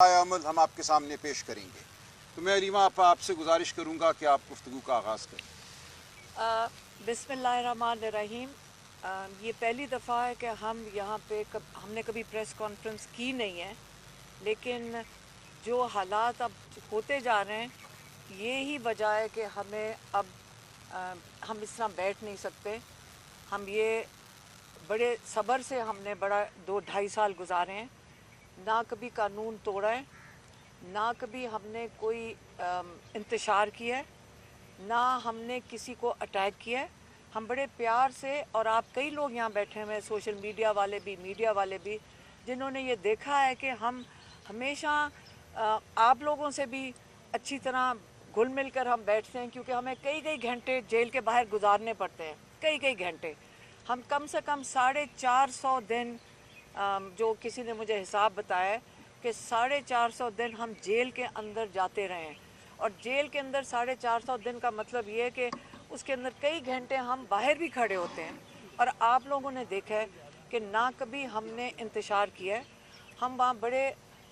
अमल हम आपके सामने पेश करेंगे। तो मैं रीमा आप से गुजारिश करूँगा कि आप गुफ्तगू का आगाज़ करें। बिस्मिल्लाहिर्रहमानिर्रहीम। ये पहली दफ़ा है कि हम यहाँ पे हमने कभी प्रेस कॉन्फ्रेंस की नहीं है, लेकिन जो हालात अब होते जा रहे हैं यही वजह है कि हमें अब हम इस तरह बैठ नहीं सकते। हम ये बड़े सब्र से हमने बड़ा 2-2.5 साल गुजारे हैं, ना कभी कानून तोड़ा है, ना कभी हमने कोई इंतशार किया है, ना हमने किसी को अटैक किया है। हम बड़े प्यार से, और आप कई लोग यहाँ बैठे हुए हैं, सोशल मीडिया वाले भी, मीडिया वाले भी, जिन्होंने ये देखा है कि हम हमेशा आप लोगों से भी अच्छी तरह घुल मिल कर हम बैठते हैं, क्योंकि हमें कई कई घंटे जेल के बाहर गुजारने पड़ते हैं, कई कई घंटे। हम कम से कम 450 दिन, जो किसी ने मुझे हिसाब बताया है कि 450 दिन हम जेल के अंदर जाते रहे हैं। और जेल के अंदर 450 दिन का मतलब ये है कि उसके अंदर कई घंटे हम बाहर भी खड़े होते हैं। और आप लोगों ने देखा है कि ना कभी हमने इंतशार किया है, हम वहाँ बड़े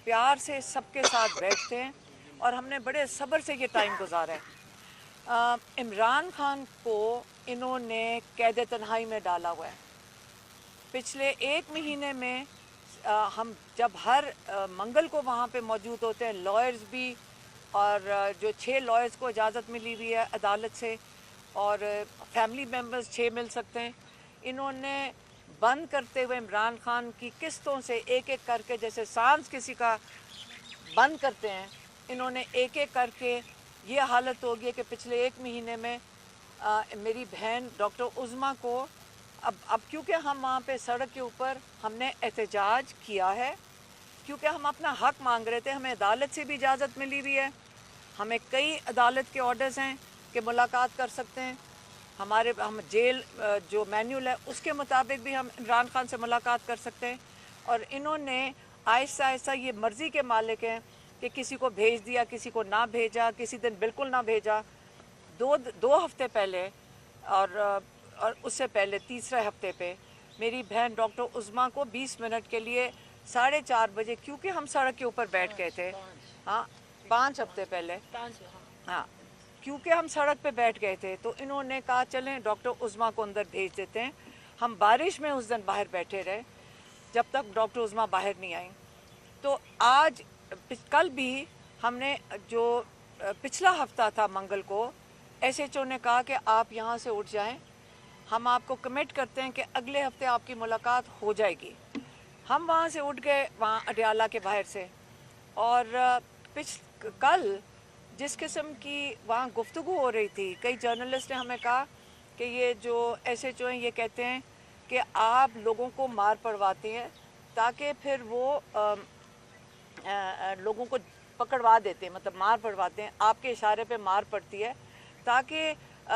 प्यार से सबके साथ बैठते हैं और हमने बड़े सब्र से ये टाइम गुजारा है। इमरान खान को इन्होंने कैद तन्हाई में डाला हुआ है। पिछले 1 महीने में हम जब हर मंगल को वहाँ पे मौजूद होते हैं, लॉयर्स भी, और जो 6 लॉयर्स को इजाज़त मिली हुई है अदालत से, और फैमिली मेम्बर्स 6 मिल सकते हैं। इन्होंने बंद करते हुए इमरान खान की किस्तों से एक एक करके, जैसे सांस किसी का बंद करते हैं, इन्होंने एक एक करके ये हालत हो गई कि पिछले 1 महीने में मेरी बहन डॉक्टर उज़्मा को अब क्योंकि हम वहाँ पे सड़क के ऊपर हमने एहतजाज किया है, क्योंकि हम अपना हक मांग रहे थे। हमें अदालत से भी इजाज़त मिली हुई है, हमें कई अदालत के ऑर्डर्स हैं कि मुलाकात कर सकते हैं। हम जेल जो मैन्यूल है उसके मुताबिक भी हम इमरान खान से मुलाकात कर सकते हैं। और इन्होंने आहिस्ता आहिस्ता, ये मर्ज़ी के मालिक हैं कि किसी को भेज दिया, किसी को ना भेजा, किसी दिन बिल्कुल ना भेजा। दो हफ्ते पहले और उससे पहले तीसरे हफ्ते पे मेरी बहन डॉक्टर उज़्मा को 20 मिनट के लिए 4:30 बजे, क्योंकि हम सड़क के ऊपर बैठ गए थे, हाँ 5 हफ्ते पहले, हाँ क्योंकि हम सड़क पे बैठ गए थे, तो इन्होंने कहा चलें डॉक्टर उज़्मा को अंदर भेज देते हैं। हम बारिश में उस दिन बाहर बैठे रहे जब तक डॉक्टर उज़्मा बाहर नहीं आई। तो आज कल भी हमने, जो पिछला हफ्ता था मंगल को, SHO ने कहा कि आप यहाँ से उठ जाएं, हम आपको कमिट करते हैं कि अगले हफ्ते आपकी मुलाकात हो जाएगी। हम वहाँ से उठ गए, वहाँ अडयाला के बाहर से, और कल जिस किस्म की वहाँ गुफ्तगू हो रही थी, कई जर्नलिस्ट ने हमें कहा कि ये जो SHO हैं ये कहते हैं कि आप लोगों को मार पड़वाते हैं ताकि फिर वो लोगों को पकड़वा देते हैं, मतलब मार पड़वाते हैं, आपके इशारे पे मार पड़ती है ताकि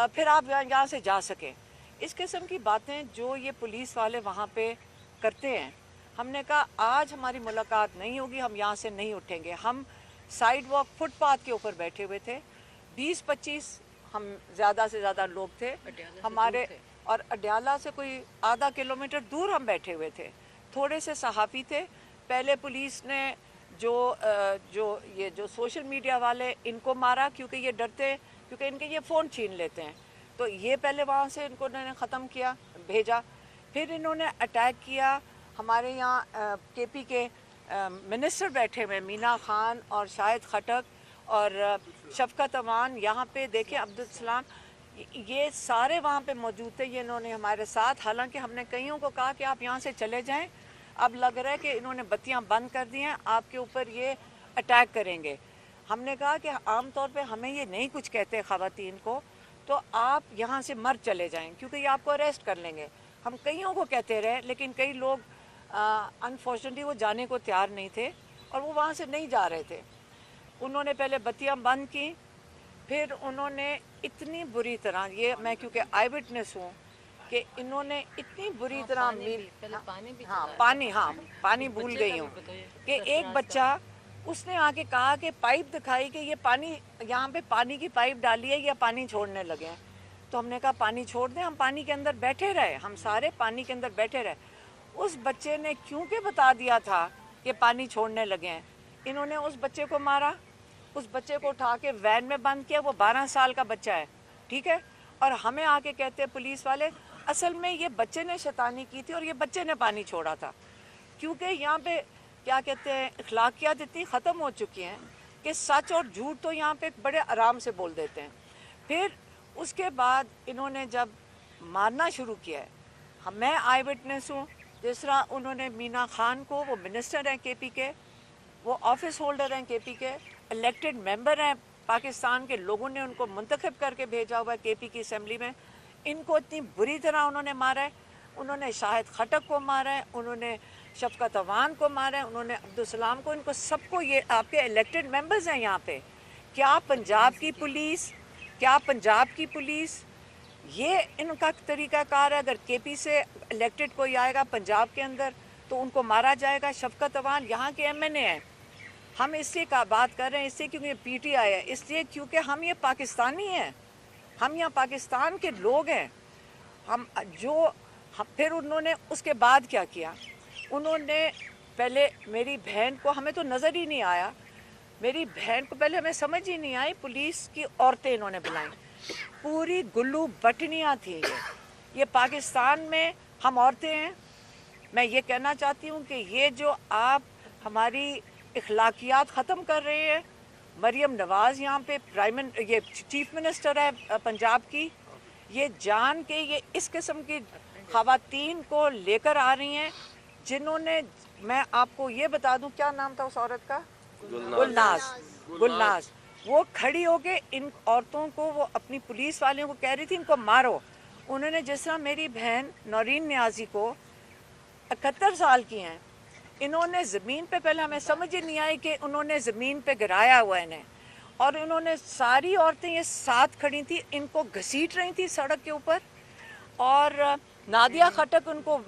फिर आप यहाँ से जा सकें। इस किस्म की बातें जो ये पुलिस वाले वहाँ पे करते हैं। हमने कहा आज हमारी मुलाकात नहीं होगी, हम यहाँ से नहीं उठेंगे। हम साइड वॉक फुटपाथ के ऊपर बैठे हुए थे, 20-25 हम ज़्यादा से ज़्यादा लोग थे हमारे, और अडयाला से कोई आधा किलोमीटर दूर हम बैठे हुए थे। थोड़े से सहाफ़ी थे। पहले पुलिस ने जो सोशल मीडिया वाले, इनको मारा क्योंकि ये डरते, क्योंकि इनके ये फ़ोन छीन लेते हैं, तो ये पहले वहाँ से इनको इन्होंने ख़त्म किया, भेजा। फिर इन्होंने अटैक किया। हमारे यहाँ KP के मिनिस्टर बैठे हुए, मीना खान और शाहिद खटक और शफकत अमान, यहाँ पे देखें अब्दुल सलाम, ये सारे वहाँ पे मौजूद थे। ये इन्होंने हमारे साथ, हालांकि हमने कईयों को कहा कि आप यहाँ से चले जाएं, अब लग रहा है कि इन्होंने बत्तियाँ बंद कर दी हैं, आपके ऊपर ये अटैक करेंगे। हमने कहा कि आम तौर पे हमें ये नहीं कुछ कहते ख़वातीन को, तो आप यहाँ से मर चले जाएं, क्योंकि ये आपको अरेस्ट कर लेंगे। हम कईयों को कहते रहे, लेकिन कई लोग अनफॉर्चुनेटली वो जाने को तैयार नहीं थे और वो वहाँ से नहीं जा रहे थे। उन्होंने पहले बत्तियाँ बंद की, फिर उन्होंने इतनी बुरी तरह, ये मैं क्योंकि आई विटनेस हूँ, कि इन्होंने इतनी बुरी तरह पानी भूल गई हूँ कि एक बच्चा, उसने आके कहा कि पाइप दिखाई कि ये पानी, यहाँ पे पानी की पाइप डाली है या पानी छोड़ने लगे हैं। तो हमने कहा पानी छोड़ दें, हम पानी के अंदर बैठे रहे, हम सारे पानी के अंदर बैठे रहे। उस बच्चे ने क्योंकि बता दिया था कि पानी छोड़ने लगे हैं, انہوں نے اس بچے کو مارا, اس بچے کو اٹھا کے وین میں بند کیا, وہ 12 سال کا بچہ ہے, ٹھیک ہے, اور ہمیں آ کے کہتے ہیں پولیس والے اصل میں یہ بچے نے شیطانی کی تھی اور یہ بچے نے پانی چھوڑا تھا, کیونکہ یہاں پہ کیا کہتے ہیں اخلاقیات اتنی ختم ہو چکی ہیں کہ سچ اور جھوٹ تو یہاں پہ بڑے آرام سے بول دیتے ہیں. پھر اس کے بعد انہوں نے جب مارنا شروع کیا ہے, میں آئی وٹنس ہوں, جس طرح انہوں نے مینا خان کو, وہ منسٹر ہیں کے پی کے, وہ آفس ہولڈر ہیں کے پی کے, الیکٹڈ ممبر ہیں پاکستان کے, لوگوں نے ان کو منتخب کر کے بھیجا ہوا ہے کے پی کی اسمبلی میں, ان کو اتنی بری طرح انہوں نے مارا ہے. انہوں نے شاہد خٹک کو مارا ہے, انہوں نے شفقت عوان کو مارا ہے, انہوں نے عبدالسلام کو, ان کو سب کو, یہ آپ کے الیکٹڈ ممبرز ہیں یہاں پہ. کیا پنجاب کی پولیس, کیا پنجاب کی پولیس یہ ان کا طریقہ کار ہے؟ اگر کے پی سے الیکٹڈ کوئی آئے گا پنجاب کے اندر تو ان کو مارا جائے گا. شفقت عوان یہاں کے ایم این اے ہیں. ہم اس لیے کا بات کر رہے ہیں, اس لیے کیونکہ پی ٹی آئی ہے, اس لیے کیونکہ ہم یہ پاکستانی ہیں, ہم یہاں پاکستان کے لوگ ہیں. پھر انہوں نے اس کے بعد کیا کیا, انہوں نے پہلے میری بہن کو, ہمیں تو نظر ہی نہیں آیا, میری بہن کو پہلے ہمیں سمجھ ہی نہیں آئی, پولیس کی عورتیں انہوں نے بلائیں, پوری گلو بٹنیاں تھیں. یہ پاکستان میں ہم عورتیں ہیں. میں یہ کہنا چاہتی ہوں کہ یہ جو آپ ہماری اخلاقیات ختم کر رہے ہیں, مریم نواز یہاں پہ یہ چیف منسٹر ہے پنجاب کی, یہ جان کے یہ اس قسم کی خواتین کو لے کر آ رہی ہیں جنہوں نے, میں آپ کو یہ بتا دوں کیا نام تھا اس عورت کا, گلناز. وہ کھڑی ہو کے ان عورتوں کو, وہ اپنی پولیس والوں کو کہہ رہی تھی ان کو مارو. انہوں نے جس طرح میری بہن نورین نیازی کو 71 سال کی ہیں, انہوں نے زمین پہ, پہلے ہمیں سمجھ ہی نہیں آئی کہ انہوں نے زمین پہ گرایا ہوا انہیں, اور انہوں نے ساری عورتیں یہ ساتھ کھڑی تھیں, ان کو گھسیٹ رہی تھیں سڑک کے اوپر, اور نادیہ خٹک ان کو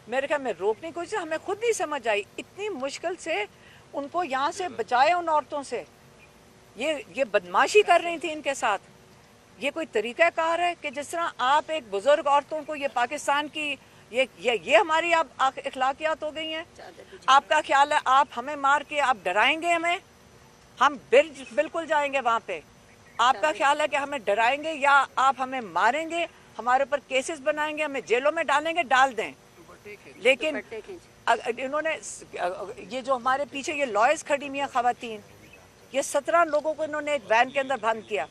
میرے خیال میں روکنے کی کوشش, ہمیں خود نہیں سمجھ آئی, اتنی مشکل سے ان کو یہاں سے بچائے ان عورتوں سے. یہ بدماشی کر رہی تھی ان کے ساتھ. یہ کوئی طریقہ کار ہے کہ جس طرح آپ ایک بزرگ عورتوں کو, یہ پاکستان کی یہ ہماری آپ اخلاقیات ہو گئی ہیں. آپ کا خیال ہے آپ ہمیں مار کے آپ ڈرائیں گے ہمیں, ہم بالکل جائیں گے وہاں پہ. آپ کا خیال ہے کہ ہمیں ڈرائیں گے یا آپ ہمیں ماریں گے, ہمارے اوپر کیسز بنائیں گے, ہمیں جیلوں میں ڈالیں گے, ڈال دیں. لیکن انہوں نے یہ جو ہمارے پیچھے یہ لائرز کھڑی ہوئی ہیں خواتین, یہ 17 لوگوں کو انہوں نے ایک وین کے اندر بند کیا.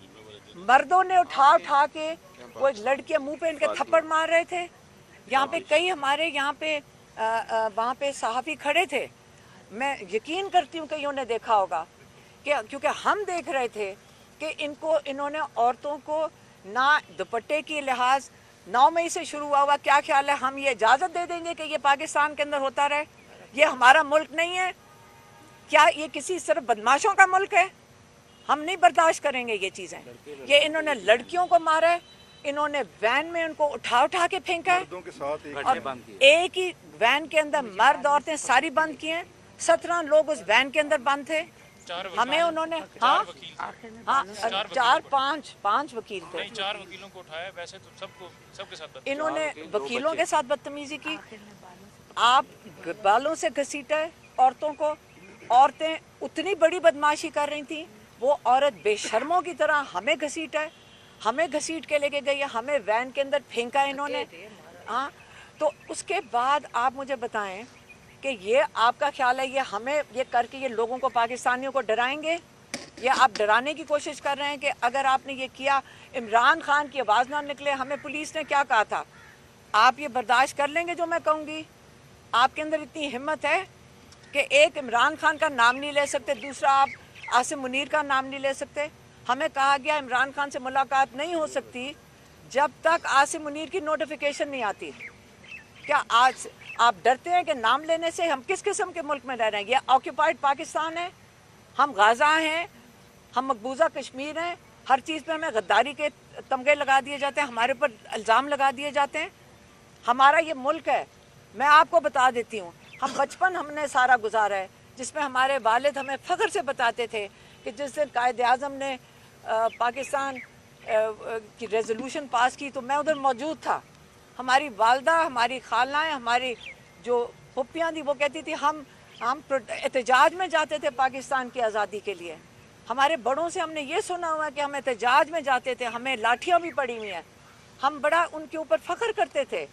مردوں نے اٹھا کے وہ ایک لڑکیاں منہ پہ ان کے تھپڑ مار رہے تھے. یہاں پہ کئی ہمارے یہاں پہ وہاں پہ صحافی کھڑے تھے, میں یقین کرتی ہوں کہ انہوں نے دیکھا ہوگا, کہ کیونکہ ہم دیکھ رہے تھے کہ انہوں نے عورتوں کو نہ دوپٹے کی لحاظ 9 مئی سے شروع ہوا. کیا خیال ہے ہم یہ اجازت دے دیں گے کہ یہ پاکستان کے اندر ہوتا رہے؟ یہ ہمارا ملک نہیں ہے. کیا یہ کسی صرف بدماشوں کا ملک ہے؟ ہم نہیں برداشت کریں گے یہ چیزیں. یہ انہوں نے لڑکیوں کو مارا ہے, انہوں نے وین میں ان کو اٹھا کے پھینکا ہے, اور ایک ہی وین کے اندر مرد عورتیں ساری بند کی ہیں. 17 لوگ اس وین کے اندر بند تھے. ہمیں انہوں نے 4-5 وکیل تھے. 4 وکیلوں کو اٹھایا, ویسے تو سب کے ساتھ انہوں نے وکیلوں کے ساتھ بدتمیزی کی. آپ بالوں سے گھسیٹا ہے عورتوں کو. عورتیں اتنی بڑی بدماشی کر رہی تھیں, وہ عورت بے شرموں کی طرح ہمیں گھسیٹا ہے, ہمیں گھسیٹ کے لے کے گئی ہے, ہمیں وین کے اندر پھینکا ہے انہوں نے. ہاں, تو اس کے بعد آپ مجھے بتائیں کہ یہ آپ کا خیال ہے یہ ہمیں یہ کر کے یہ لوگوں کو, پاکستانیوں کو ڈرائیں گے؟ یہ آپ ڈرانے کی کوشش کر رہے ہیں کہ اگر آپ نے یہ کیا, عمران خان کی آواز نہ نکلے. ہمیں پولیس نے کیا کہا تھا, آپ یہ برداشت کر لیں گے جو میں کہوں گی؟ آپ کے اندر اتنی ہمت ہے کہ ایک عمران خان کا نام نہیں لے سکتے, دوسرا آپ عاصم منیر کا نام نہیں لے سکتے. ہمیں کہا گیا عمران خان سے ملاقات نہیں ہو سکتی جب تک عاصم منیر کی نوٹیفیکیشن نہیں آتی. کیا آج آپ ڈرتے ہیں کہ نام لینے سے؟ ہم کس قسم کے ملک میں رہ رہے ہیں؟ یہ آکوپائڈ پاکستان ہے, ہم غازہ ہیں, ہم مقبوضہ کشمیر ہیں. ہر چیز پہ ہمیں غداری کے تمغے لگا دیے جاتے ہیں, ہمارے اوپر الزام لگا دیے جاتے ہیں. ہمارا یہ ملک ہے. میں آپ کو بتا دیتی ہوں, ہم بچپن ہم نے سارا گزارا ہے جس میں ہمارے والد ہمیں فخر سے بتاتے تھے کہ جس دن قائد اعظم نے پاکستان کی ریزولوشن پاس کی تو میں ادھر موجود تھا. ہماری والدہ, ہماری خالائیں, ہماری جو پھپھیاں تھیں وہ کہتی تھی ہم हम एहतजाज में जाते थे पाकिस्तान की आज़ादी के लिए। हमारे बड़ों से हमने ये सुना हुआ है कि हम एहतजाज में जाते थे, हमें लाठियाँ भी पड़ी हुई हैं, हम बड़ा उनके ऊपर फ़ख्र करते थे।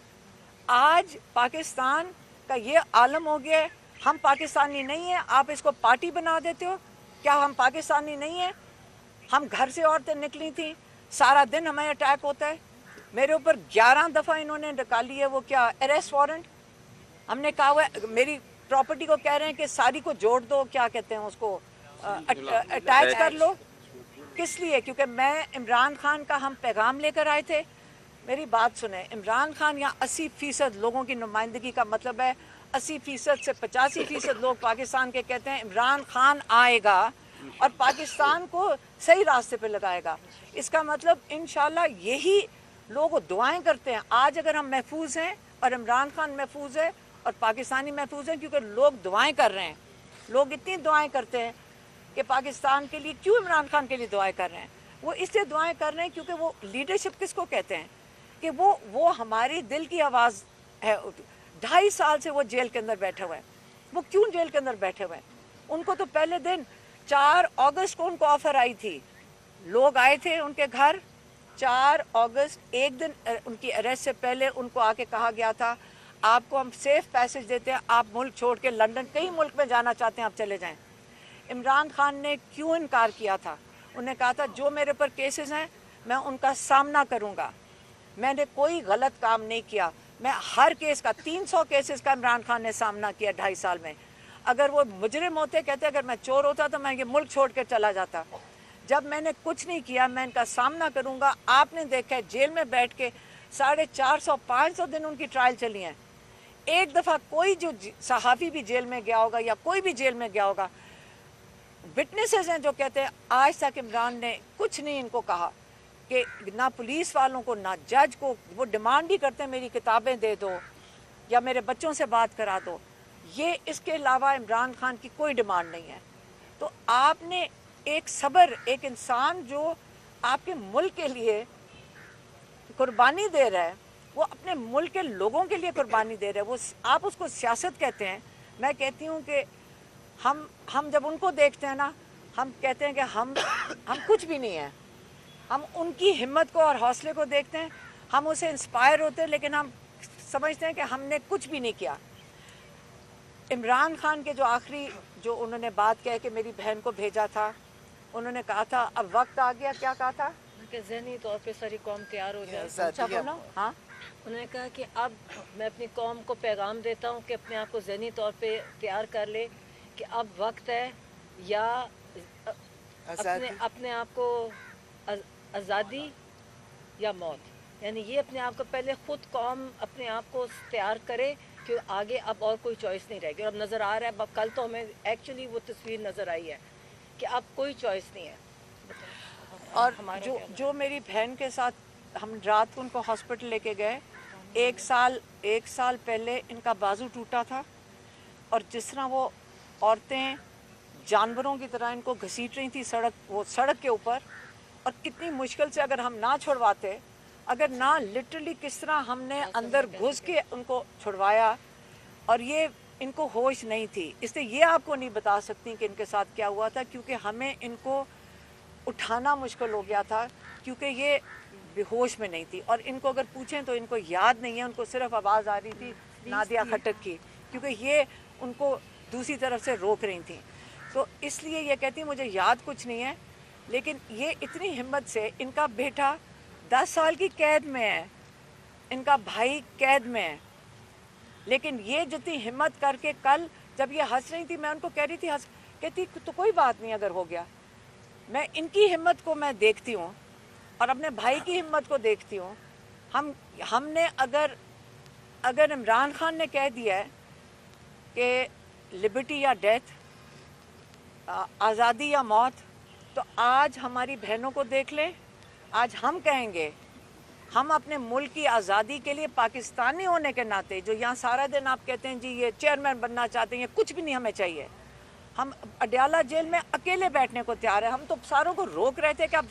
आज पाकिस्तान का ये आलम हो गया है, हम पाकिस्तानी नहीं हैं, आप इसको पार्टी बना देते हो। क्या हम पाकिस्तानी नहीं हैं? हम घर से औरतें निकली थी, सारा दिन हमें अटैक होता है। मेरे ऊपर 11 दफ़ा इन्होंने निकाली है वो क्या अरेस्ट वारंट। हमने कहा हुआ है, मेरी प्रॉपर्टी को कह रहे हैं कि सारी को जोड़ दो, क्या कहते हैं उसको, अटैच कर लो। किस लिए? क्योंकि मैं इमरान खान का हम पैगाम लेकर आए थे। मेरी बात सुने, इमरान खान यहाँ 80% लोगों की नुमाइंदगी का मतलब है 80% से 85% लोग पाकिस्तान के कहते हैं इमरान खान आएगा और पाकिस्तान को सही रास्ते पे लगाएगा। इसका मतलब इंशाल्लाह यही लोग दुआएं करते हैं। आज अगर हम महफूज हैं और इमरान खान महफूज है और पाकिस्तानी महफूज हैं, क्योंकि लोग दुआएं कर रहे हैं। लोग इतनी दुआएं करते हैं कि पाकिस्तान के लिए, क्यों इमरान खान के लिए दुआएं कर रहे हैं? वो इसलिए दुआएं कर रहे हैं क्योंकि वो लीडरशिप किसको कहते हैं कि वो हमारी दिल की आवाज़ है। 2.5 साल से वो जेल के अंदर बैठे हुए हैं। वो क्यों जेल के अंदर बैठे हुए हैं? उनको तो पहले दिन 4 अगस्त को उनको ऑफ़र आई थी, लोग आए थे उनके घर 4 अगस्त, एक दिन उनकी अरेस्ट से पहले उनको आके कहा गया था आपको हम सेफ पैसेज देते हैं, आप मुल्क छोड़ के लंदन कई मुल्क में जाना चाहते हैं आप चले जाएं। इमरान खान ने क्यों इनकार किया था? उन्हें कहा था जो मेरे पर केसेस हैं मैं उनका सामना करूंगा, मैंने कोई गलत काम नहीं किया। मैं हर केस का 300 केसेस का इमरान खान ने सामना किया 2.5 साल में। अगर वो मुजरिम होते, कहते अगर मैं चोर होता तो मैं ये मुल्क छोड़ कर चला जाता। जब मैंने कुछ नहीं किया, मैं इनका सामना करूंगा। आपने देखा है जेल में बैठ के 450-500 दिन उनकी ट्रायल चली हैं। एक दफ़ा कोई जो सहाफ़ी भी जेल में गया होगा या कोई भी जेल में गया होगा, विटनेसेस हैं जो कहते हैं आज तक इमरान ने कुछ नहीं इनको कहा कि ना पुलिस वालों को ना जज को। वो डिमांड ही करते हैं मेरी किताबें दे दो या मेरे बच्चों से बात करा दो। ये इसके अलावा इमरान खान की कोई डिमांड नहीं है। तो आपने एक सब्र, एक इंसान जो आपके मुल्क के लिए कुर्बानी दे रहा है, वो अपने मुल्क के लोगों के लिए कुर्बानी दे रहा है, वो आप उसको सियासत कहते हैं। मैं कहती हूँ कि हम जब उनको देखते हैं ना, हम कहते हैं कि हम कुछ भी नहीं है। हम उनकी हिम्मत को और हौसले को देखते हैं, हम उसे इंस्पायर होते हैं, लेकिन हम समझते हैं कि हमने कुछ भी नहीं किया। इमरान खान के जो आखिरी जो उन्होंने बात कह के मेरी बहन को भेजा था, उन्होंने कहा था अब वक्त आ गया, क्या कहा था कि ज़हनी तौर पे सारी कौम तैयार हो जाए। अच्छा बोलो। हाँ, उन्होंने कहा कि अब मैं अपनी कौम को पैगाम देता हूँ कि अपने आप को ज़हनी तौर पे तैयार कर ले कि अब वक्त है या अपने आप को आज़ादी या मौत। यानी ये अपने आप को पहले ख़ुद कौम अपने आप को तैयार करे कि आगे अब और कोई चॉइस नहीं रहेगी। और अब नज़र आ रहा है, अब कल तो हमें एक्चुअली वो तस्वीर नज़र आई है कि अब कोई चॉइस नहीं है। और जो मेरी बहन के साथ हम रात को उनको हॉस्पिटल लेके गए, एक साल पहले इनका बाजू टूटा था और जिस तरह वो औरतें जानवरों की तरह इनको घसीट रही थी सड़क के ऊपर, और कितनी मुश्किल से अगर हम ना छुड़वाते, अगर ना लिटरली किस तरह हमने अंदर घुस के उनको छुड़वाया, और ये इनको होश नहीं थी। इसलिए ये आपको नहीं बता सकती कि इनके साथ क्या हुआ था, क्योंकि हमें इनको उठाना मुश्किल हो गया था क्योंकि ये बेहोश में नहीं थी। और इनको अगर पूछें तो इनको याद नहीं है, उनको सिर्फ आवाज़ आ रही थी नादिया खटक की, क्योंकि ये उनको दूसरी तरफ से रोक रही थी। तो इसलिए ये कहती मुझे याद कुछ नहीं है, लेकिन ये इतनी हिम्मत से, इनका बेटा 10 साल की कैद में है, इनका भाई कैद में है, लेकिन ये जितनी हिम्मत करके कल जब ये हंस रही थी, मैं उनको कह रही थी कहती तो कोई बात नहीं अगर हो गया। मैं इनकी हिम्मत को मैं देखती हूँ और अपने भाई की हिम्मत को देखती हूँ। हमने अगर इमरान खान ने कह दिया है कि लिबर्टी या डेथ, आज़ादी या मौत, तो आज हमारी बहनों को देख लें। आज हम कहेंगे, हम अपने मुल्क की आज़ादी के लिए पाकिस्तानी होने के नाते, जो यहाँ सारा दिन आप कहते हैं जी ये चेयरमैन बनना चाहते हैं, ये कुछ भी नहीं हमें चाहिए। हम अडयाला जेल में अकेले बैठने को तैयार है। हम तो सारों को रोक रहे थे कि अब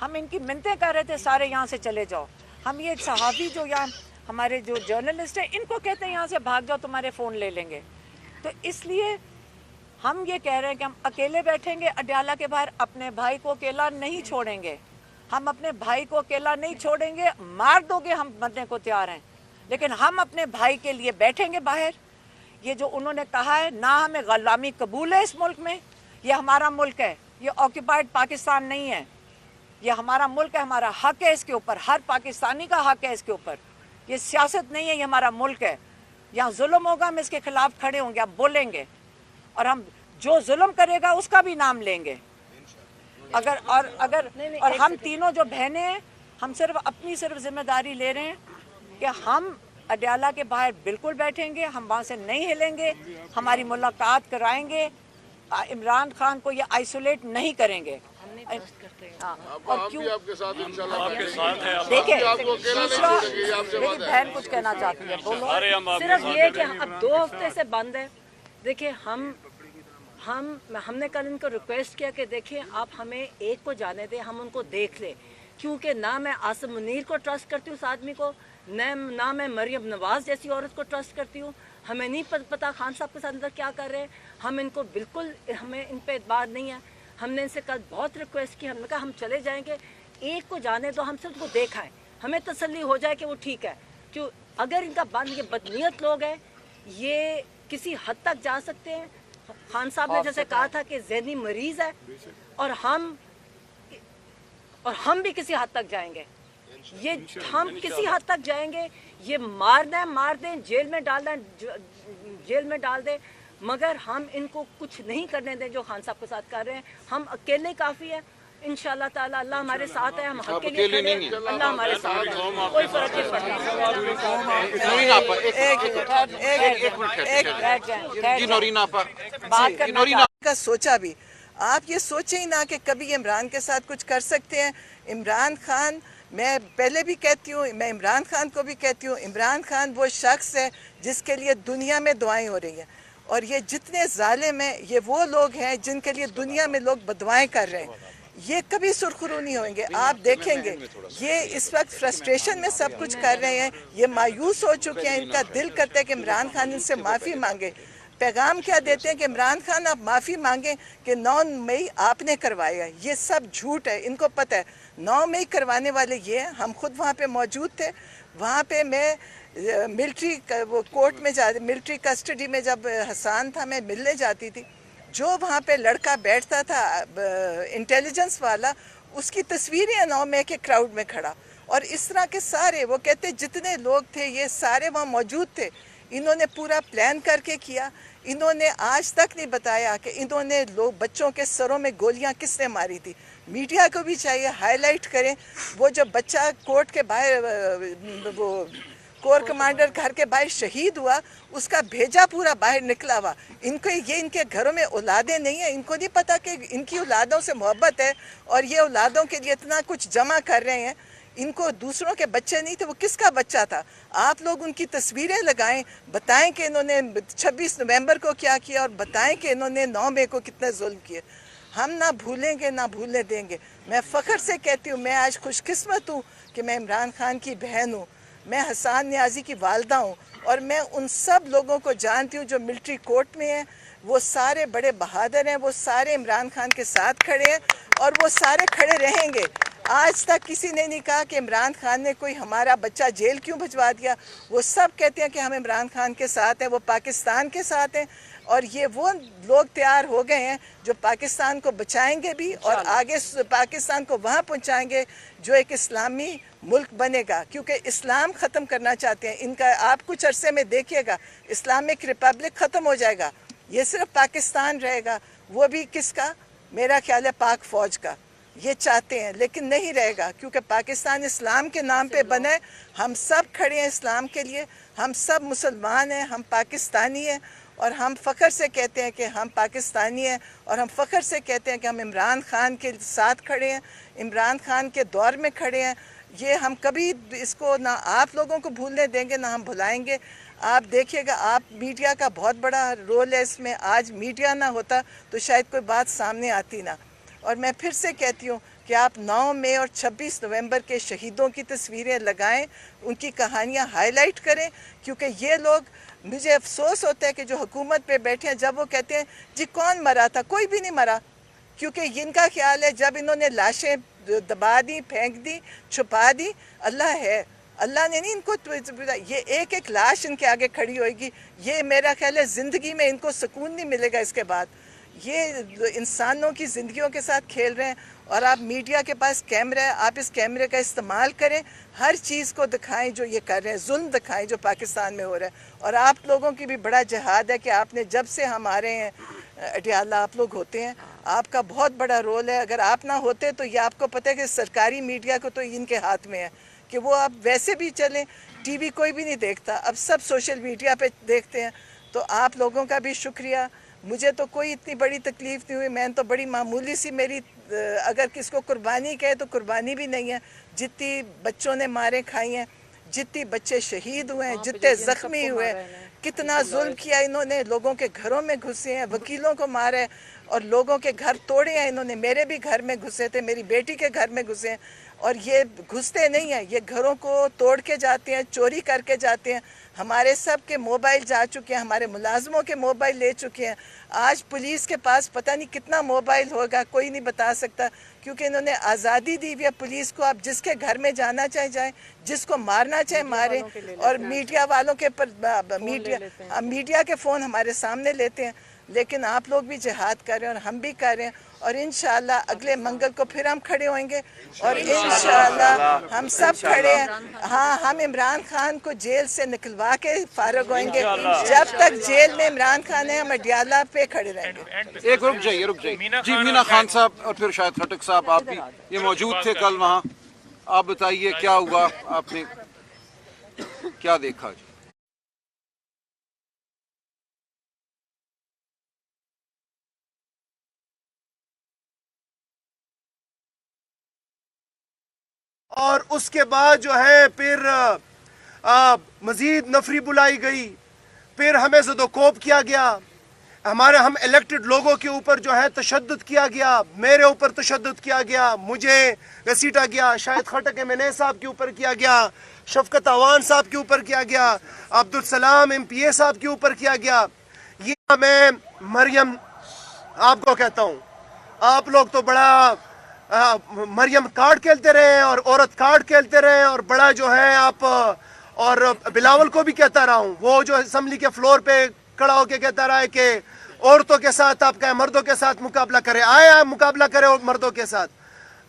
हम इनकी मिन्नतें कर रहे थे सारे यहाँ से चले जाओ। हम ये सहाफ़ी जो यहाँ हमारे जो जर्नलिस्ट हैं, इनको कहते हैं यहाँ से भाग जाओ, तुम्हारे फ़ोन ले लेंगे। تو اس لیے ہم یہ کہہ رہے ہیں کہ ہم اکیلے بیٹھیں گے اڈیالہ کے باہر, اپنے بھائی کو اکیلا نہیں چھوڑیں گے. ہم اپنے بھائی کو اکیلا نہیں چھوڑیں گے, مار دو گے ہم مرنے کو تیار ہیں, لیکن ہم اپنے بھائی کے لیے بیٹھیں گے باہر. یہ جو انہوں نے کہا ہے, نہ ہمیں غلامی قبول ہے اس ملک میں, یہ ہمارا ملک ہے, یہ آکوپائڈ پاکستان نہیں ہے, یہ ہمارا ملک ہے, ہمارا حق ہے اس کے اوپر, ہر پاکستانی کا حق ہے اس کے اوپر. یہ سیاست نہیں ہے, یہ ہمارا ملک ہے. یہاں ظلم ہوگا ہم اس کے خلاف کھڑے ہوں گے, آپ بولیں گے, اور ہم جو ظلم کرے گا اس کا بھی نام لیں گے. اور ہم تینوں جو بہنیں ہیں, ہم صرف اپنی ذمہ داری لے رہے ہیں کہ ہم اڈیالہ کے باہر بالکل بیٹھیں گے, ہم وہاں سے نہیں ہلیں گے, ہماری ملاقات کرائیں گے, عمران خان کو یہ آئسولیٹ نہیں کریں گے. اور کیوں دیکھیں, میری بہن کچھ کہنا چاہتی ہے, بولو. صرف یہ کہ اب 2 ہفتے سے بند ہے. دیکھیں ہم نے کل ان کو ریکویسٹ کیا کہ دیکھیں آپ ہمیں ایک کو جانے دیں, ہم ان کو دیکھ لیں, کیونکہ نہ میں عاصم منیر کو ٹرسٹ کرتی ہوں اس آدمی کو, نہ میں مریم نواز جیسی عورت کو ٹرسٹ کرتی ہوں. ہمیں نہیں پتہ خان صاحب کے ساتھ اندر کیا کر رہے ہیں. ہم ان کو بالکل, ہمیں ان پہ اعتبار نہیں ہے. ہم نے ان سے کل بہت ریکویسٹ کی, ہم نے کہا ہم چلے جائیں گے, ایک کو جانے دو, ہم سے ان کو دیکھائیں, ہمیں تسلی ہو جائے کہ وہ ٹھیک ہے. کیوں اگر ان کا بند, یہ بدنیت لوگ ہیں, یہ کسی حد تک جا سکتے ہیں. خان صاحب نے جیسے کہا تھا کہ ذہنی مریض ہے, اور ہم بھی کسی حد تک جائیں گے. یہ ہم کسی حد تک جائیں گے. یہ مار دیں, جیل میں ڈال دیں, مگر ہم ان کو کچھ نہیں کرنے دیں جو خان صاحب کے ساتھ کر رہے ہیں. ہم اکیلے کافی ہیں انشاءاللہ تعالی. اللہ ہمارے ساتھ ہے, ہم حق کے لیے کھڑے ہیں, اللہ ہمارے ساتھ ہے, کوئی فرق نہیں پڑتا. کا سوچا بھی, آپ یہ سوچیں ہی نہ کہ کبھی عمران کے ساتھ کچھ کر سکتے ہیں. عمران خان, میں پہلے بھی کہتی ہوں, میں عمران خان کو بھی کہتی ہوں, عمران خان وہ شخص ہے جس کے لیے دنیا میں دعائیں ہو رہی ہیں, اور یہ جتنے ظالم ہیں یہ وہ لوگ ہیں جن کے لیے دنیا میں لوگ بددعائیں کر رہے ہیں. یہ کبھی سرخرو نہیں ہوئیں گے. آپ دیکھیں گے یہ اس وقت فرسٹریشن میں سب کچھ کر رہے ہیں, یہ مایوس ہو چکے ہیں, ان کا دل کرتا ہے کہ عمران خان ان سے معافی مانگے. پیغام کیا دیتے ہیں کہ عمران خان آپ معافی مانگیں کہ 9 مئی آپ نے کروایا. یہ سب جھوٹ ہے, ان کو پتہ ہے 9 مئی کروانے والے یہ ہیں. ہم خود وہاں پہ موجود تھے. وہاں پہ میں ملٹری کورٹ میں ملٹری کسٹڈی میں جب حسان تھا, میں ملنے جاتی تھی. جو وہاں پہ لڑکا بیٹھتا تھا انٹیلیجنس والا, اس کی تصویریں 9 مئی کے کراؤڈ میں کھڑا, اور اس طرح کے سارے, وہ کہتے جتنے لوگ تھے یہ سارے وہاں موجود تھے. انہوں نے پورا پلان کر کے کیا. انہوں نے آج تک نہیں بتایا کہ انہوں نے بچوں کے سروں میں گولیاں کس نے ماری تھی. میڈیا کو بھی چاہیے ہائی لائٹ کریں. وہ جو بچہ کورٹ کے باہر, وہ کور کمانڈر گھر کے باہر شہید ہوا, اس کا بھیجا پورا باہر نکلا ہوا. ان کے گھروں میں اولادیں نہیں ہیں. ان کو نہیں پتا کہ ان کی اولادوں سے محبت ہے, اور یہ اولادوں کے لیے اتنا کچھ جمع کر رہے ہیں. ان کو دوسروں کے بچے نہیں تھے, وہ کس کا بچہ تھا؟ آپ لوگ ان کی تصویریں لگائیں, بتائیں کہ انہوں نے 26 نومبر کو کیا کیا, اور بتائیں کہ انہوں نے 9 مئی کو کتنے ظلم کیے. ہم نہ بھولیں گے نہ بھولنے دیں گے. میں فخر سے کہتی ہوں, میں آج خوش قسمت ہوں کہ میں عمران خان کی بہن ہوں, میں حسان نیازی کی والدہ ہوں, اور میں ان سب لوگوں کو جانتی ہوں جو ملٹری کورٹ میں ہیں. وہ سارے بڑے بہادر ہیں, وہ سارے عمران خان کے ساتھ کھڑے ہیں, اور وہ سارے کھڑے رہیں گے. آج تک کسی نے نہیں کہا کہ عمران خان نے کوئی ہمارا بچہ جیل کیوں بھجوا دیا. وہ سب کہتے ہیں کہ ہم عمران خان کے ساتھ ہیں, وہ پاکستان کے ساتھ ہیں, اور یہ وہ لوگ تیار ہو گئے ہیں جو پاکستان کو بچائیں گے بھی, اور آگے پاکستان کو وہاں پہنچائیں گے جو ایک اسلامی ملک بنے گا. کیونکہ اسلام ختم کرنا چاہتے ہیں ان کا. آپ کچھ عرصے میں دیکھیے گا اسلامک ریپبلک ختم ہو جائے گا, یہ صرف پاکستان رہے گا. وہ بھی کس کا؟ میرا خیال ہے پاک فوج کا. یہ چاہتے ہیں لیکن نہیں رہے گا, کیونکہ پاکستان اسلام کے نام پہ بنا ہے. ہم سب کھڑے ہیں اسلام کے لیے, ہم سب مسلمان ہیں, ہم پاکستانی ہیں, اور ہم فخر سے کہتے ہیں کہ ہم پاکستانی ہیں, اور ہم فخر سے کہتے ہیں کہ ہم عمران خان کے ساتھ کھڑے ہیں, عمران خان کے دور میں کھڑے ہیں. یہ ہم کبھی اس کو نہ آپ لوگوں کو بھولنے دیں گے نہ ہم بھلائیں گے. آپ دیکھیے گا, آپ میڈیا کا بہت بڑا رول ہے اس میں. آج میڈیا نہ ہوتا تو شاید کوئی بات سامنے آتی نہ. اور میں پھر سے کہتی ہوں کہ آپ 9 مئی اور 26 نومبر کے شہیدوں کی تصویریں لگائیں, ان کی کہانیاں ہائی لائٹ کریں, کیونکہ یہ لوگ मुझे अफसोस होता है कि जो हुकूमत पे बैठे हैं जब वो कहते हैं जी कौन मरा था, कोई भी नहीं मरा, क्योंकि इनका ख्याल है जब इन्होंने लाशें दबा दी, फेंक दी, छुपा दी, अल्लाह है, अल्लाह ने नहीं इनको ये एक एक लाश इनके आगे खड़ी होएगी, ये मेरा ख्याल है ज़िंदगी में इनको सुकून नहीं मिलेगा इसके बाद। ये इंसानों की ज़िंदगियों के साथ खेल रहे हैं। और आप मीडिया के पास कैमरा है, आप इस कैमरे का इस्तेमाल करें, हर चीज़ को दिखाएं जो ये कर रहे हैं, जुल्म दिखाएं जो पाकिस्तान में हो रहा है। और आप लोगों की भी बड़ा जिहाद है कि आपने जब से हम आ रहे हैं अटियाला आप लोग होते हैं, आपका बहुत बड़ा रोल है। अगर आप ना होते तो ये आपको पता है कि सरकारी मीडिया को तो इनके हाथ में है कि वो आप वैसे भी चलें, टीवी कोई भी नहीं देखता, अब सब सोशल मीडिया पे देखते हैं। तो आप लोगों का भी शुक्रिया। मुझे तो कोई इतनी बड़ी तकलीफ़ नहीं हुई, मैं तो बड़ी मामूली सी, मेरी अगर किसको कुर्बानी कहे तो कुर्बानी भी नहीं है। जितनी बच्चों ने मारें खाई हैं, जितने बच्चे शहीद हुए हैं, जितने ज़ख्मी हुए हैं, कितना जुल्म किया इन्होंने, लोगों के घरों में घुसे हैं, वकीलों को मारा है और लोगों के घर तोड़े हैं इन्होंने। मेरे भी घर में घुसे थे, मेरी बेटी के घर में घुसे हैं। और ये घुसते नहीं हैं, ये घरों को तोड़ के जाते हैं, चोरी करके जाते हैं। हमारे सब के मोबाइल जा चुके हैं, हमारे मुलाजमों के मोबाइल ले चुके हैं। आज पुलिस के पास पता नहीं कितना मोबाइल होगा, कोई नहीं बता सकता, क्योंकि इन्होंने आज़ादी दी हुई है पुलिस को। आप जिसके घर में जाना चाहे जाएं, जिसको मारना चाहे मारें। और मीडिया वालों के पर मीडिया के फ़ोन हमारे सामने लेते हैं। लेकिन आप लोग भी जिहाद कर रहे हैं और हम भी कर रहे हैं। और इंशाअल्लाह अगले मंगल को फिर हम खड़े होंगे और इंशाअल्लाह हम सब खड़े हैं। हाँ, हम इमरान खान को जेल से निकलवा के फारग होंगे। जब तक जेल में इमरान खान है हम अडियाला पे खड़े रहेंगे। एक रुक जाइए जी, मीना खान साहब और फिर शायद खटक साहब, आप भी ये मौजूद थे कल वहाँ, आप बताइए क्या हुआ, आपने क्या देखा जी? और उसके बाद जो है फिर मज़ीद नफरी बुलाई गई, फिर हमें ज़दोकोप किया गया, हम इलेक्टेड लोगों के ऊपर जो है तशद्दुद किया गया, मेरे ऊपर तशद्दुद किया गया, मुझे घसीटा गया, शायद खटक एमएनए साहब के ऊपर किया गया, शफकत अवान साहब के ऊपर किया गया, अब्दुल सलाम एमपीए साहब के ऊपर किया गया। ये मैं मरियम आपको कहता हूँ, आप लोग तो बड़ा मरियम कार्ड खेलते रहे और औरत कार्ड खेलते रहे और बड़ा जो है आप, और बिलावल को भी कहता रहा हूँ, वो जो असम्बली के फ्लोर पे खड़ा होकर कहता रहा है कि औरतों के साथ आप कहें मर्दों के साथ मुकाबला करें, आए मुकाबला करें मर्दों के साथ।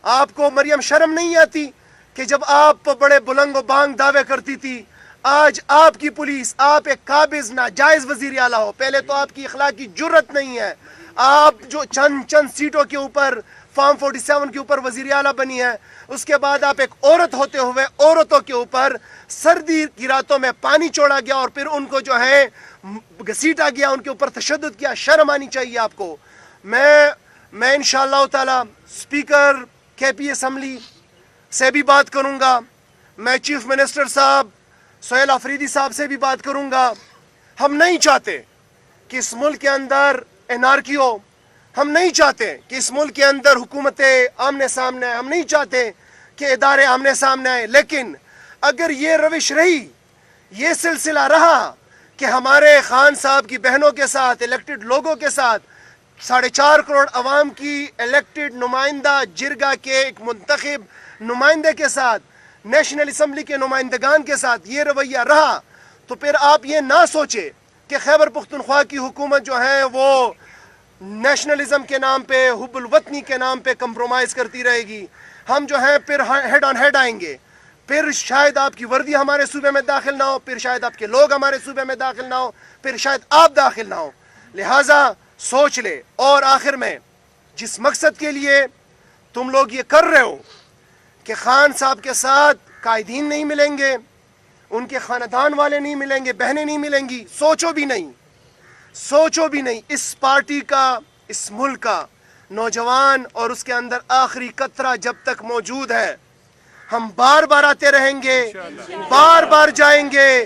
आपको मरियम शर्म नहीं आती कि जब आप बड़े बुलंद बांग दावे करती थी, आज आपकी पुलिस, आप एक काबिज नाजायज वजीर आला हो। पहले तो आपकी अखलाकी जुर्रत नहीं है, आप जो चंद सीटों के ऊपर फॉर्म 47 के ऊपर वजीर आला बनी है, उसके बाद आप एक औरत होते हुए औरतों के ऊपर सर्दी की रातों में पानी छोड़ा गया और फिर उनको जो है घसीटा गया, उनके ऊपर तशद्दुद किया। शर्म आनी चाहिए आपको। मैं इंशाअल्लाह ताला स्पीकर केपी असम्बली से भी बात करूंगा, मैं चीफ मिनिस्टर साहब सोहेल अफरीदी साहब से भी बात करूंगा। हम नहीं चाहते कि इस मुल्क के अंदर एनार्की हो, हम नहीं चाहते कि इस मुल्क के अंदर हुकूमतें आमने सामने आए, हम नहीं चाहते कि इदारे आमने सामने आए। लेकिन अगर ये रविश रही, ये सिलसिला रहा कि हमारे खान साहब की बहनों के साथ, इलेक्टेड लोगों के साथ, 4.5 करोड़ अवाम की इलेक्टेड नुमाइंदा जिरगा के एक मुंतखब नुमाइंदे के साथ, नेशनल असम्बली के नुमाइंदगान के साथ ये रवैया रहा, तो फिर आप ये ना सोचे कि खैबर पुख्तनख्वा की हुकूमत जो है वो नेशनलिज्म के नाम पे, हुब्बुल वतनी के नाम पे कंप्रोमाइज़ करती रहेगी। हम जो है फिर हेड ऑन हेड आएंगे, फिर शायद आपकी वर्दी हमारे सूबे में दाखिल ना हो, फिर शायद आपके लोग हमारे सूबे में दाखिल ना हो, फिर शायद आप दाखिल ना हो। लिहाजा सोच ले। और आखिर में, जिस मकसद के लिए तुम लोग ये कर रहे हो कि खान साहब के साथ कायदीन नहीं मिलेंगे, उनके खानदान वाले नहीं मिलेंगे, बहनें नहीं मिलेंगी, सोचो भी नहीं, सोचो भी नहीं। इस पार्टी का, इस मुल्क का नौजवान और उसके अंदर आखिरी कतरा जब तक मौजूद है, हम बार बार आते रहेंगे, बार बार जाएंगे,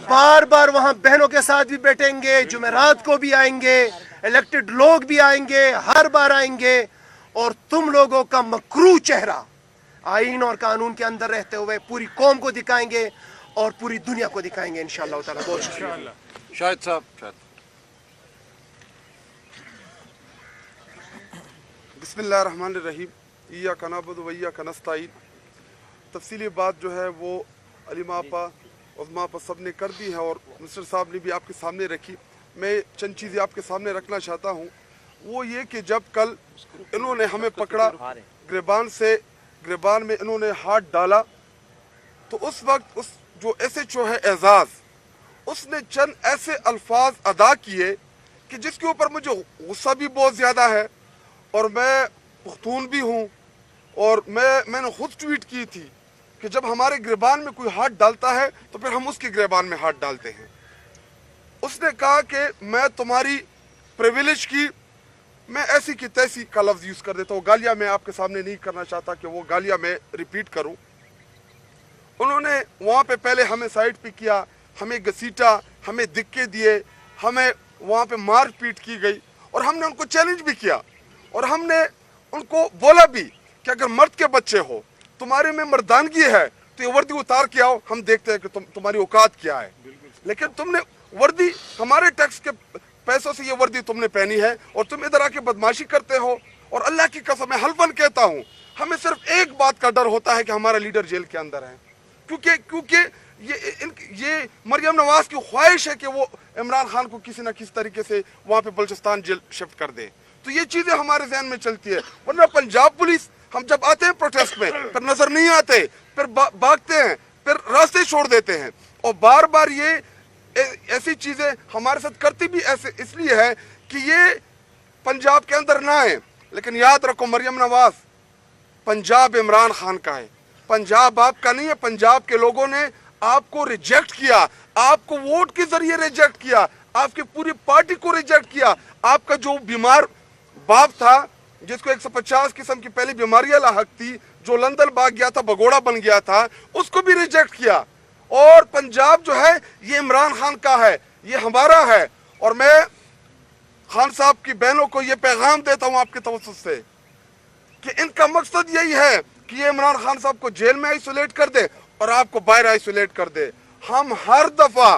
बार बार वहाँ बहनों के साथ भी बैठेंगे, जुमेरात को भी आएंगे, इलेक्टेड लोग भी आएंगे, हर बार आएंगे, और तुम लोगों का मकरू चेहरा आईन और कानून के अंदर रहते हुए पूरी कौम को दिखाएंगे और पूरी दुनिया को दिखाएंगे इंशाअल्लाह ताला। बहुत शुक्रिया। शाहिद साहब, शाहिद बिस्मिल्लाहिर्रहमानिर्रहीम, इय्याका नअबुदु व इय्याका नस्तईन। तफसीली बात जो है वो अलीमा आपा, उज़मा आपा सब ने कर दी है और मिनिस्टर साहब ने भी आपके सामने रखी। मैं चंद चीज़ें आपके सामने रखना चाहता हूँ। वो ये कि जब कल इन्होंने हमें पकड़ा, गिरबान में इन्होंने हाथ डाला, तो उस वक्त उस जो SHO है एजाज, उसने चंद ऐसे अल्फाज अदा किए कि जिसके ऊपर मुझे गुस्सा भी बहुत ज़्यादा है और मैं पुख्तून भी हूँ। और मैंने खुद ट्वीट की थी कि जब हमारे गिरबान में कोई हाथ डालता है तो फिर हम उसके गिरबान में हाथ डालते हैं। उसने कहा कि मैं तुम्हारी प्रिविलेज की, मैं ऐसी की तैसी का लफ्ज़ यूज़ कर देता हूँ। गालियाँ मैं आपके सामने नहीं करना चाहता कि वो गालियाँ मैं रिपीट करूँ। उन्होंने वहाँ पे पहले हमें साइड पे किया, हमें घसीटा, हमें धक्के दिए, हमें वहाँ पे मार पीट की गई और हमने उनको चैलेंज भी किया और हमने उनको बोला भी कि अगर मर्द के बच्चे हो, तुम्हारे में मर्दानगी है तो ये वर्दी उतार के आओ, हम देखते हैं कि तुम्हारी औकात क्या है। लेकिन तुमने वर्दी, हमारे टैक्स के पैसों से ये वर्दी तुमने पहनी है और तुम इधर आके बदमाशी करते हो। और अल्लाह की कसम मैं हल्फन कहता हूँ, हमें सिर्फ एक बात का डर होता है कि हमारा लीडर जेल के अंदर है, क्योंकि ये मरियम नवाज की ख्वाहिश है कि वो इमरान खान को किसी न किसी तरीके से वहाँ पे बलूचिस्तान जेल शिफ्ट कर दे। तो ये चीज़ें हमारे जहन में चलती है। वरना पंजाब पुलिस, हम जब आते हैं प्रोटेस्ट में फिर नजर नहीं आते, फिर भागते हैं, फिर रास्ते छोड़ देते हैं। और बार बार ये ऐसी चीजें हमारे साथ करती भी ऐसे इसलिए है कि ये पंजाब के अंदर ना आए। लेकिन याद रखो, मरियम नवाज, पंजाब इमरान खान का है, पंजाब आपका नहीं है। पंजाब के लोगों ने आपको रिजेक्ट किया, आपको वोट के जरिए रिजेक्ट किया, आपकी पूरी पार्टी को रिजेक्ट किया। आपका जो बीमार बाप था, जिसको 150 किस्म की पहली बीमारियां लाहक थी, जो लंदन भाग गया था, भगोड़ा बन गया था, उसको भी रिजेक्ट किया। और पंजाब जो है ये इमरान खान का है, ये हमारा है। और मैं खान साहब की बहनों को ये पैगाम देता हूं आपके तवज्जुह से कि इनका मकसद यही है कि ये इमरान खान साहब को जेल में आइसोलेट कर दे और आपको बाहर आइसोलेट कर दे। हम हर दफा,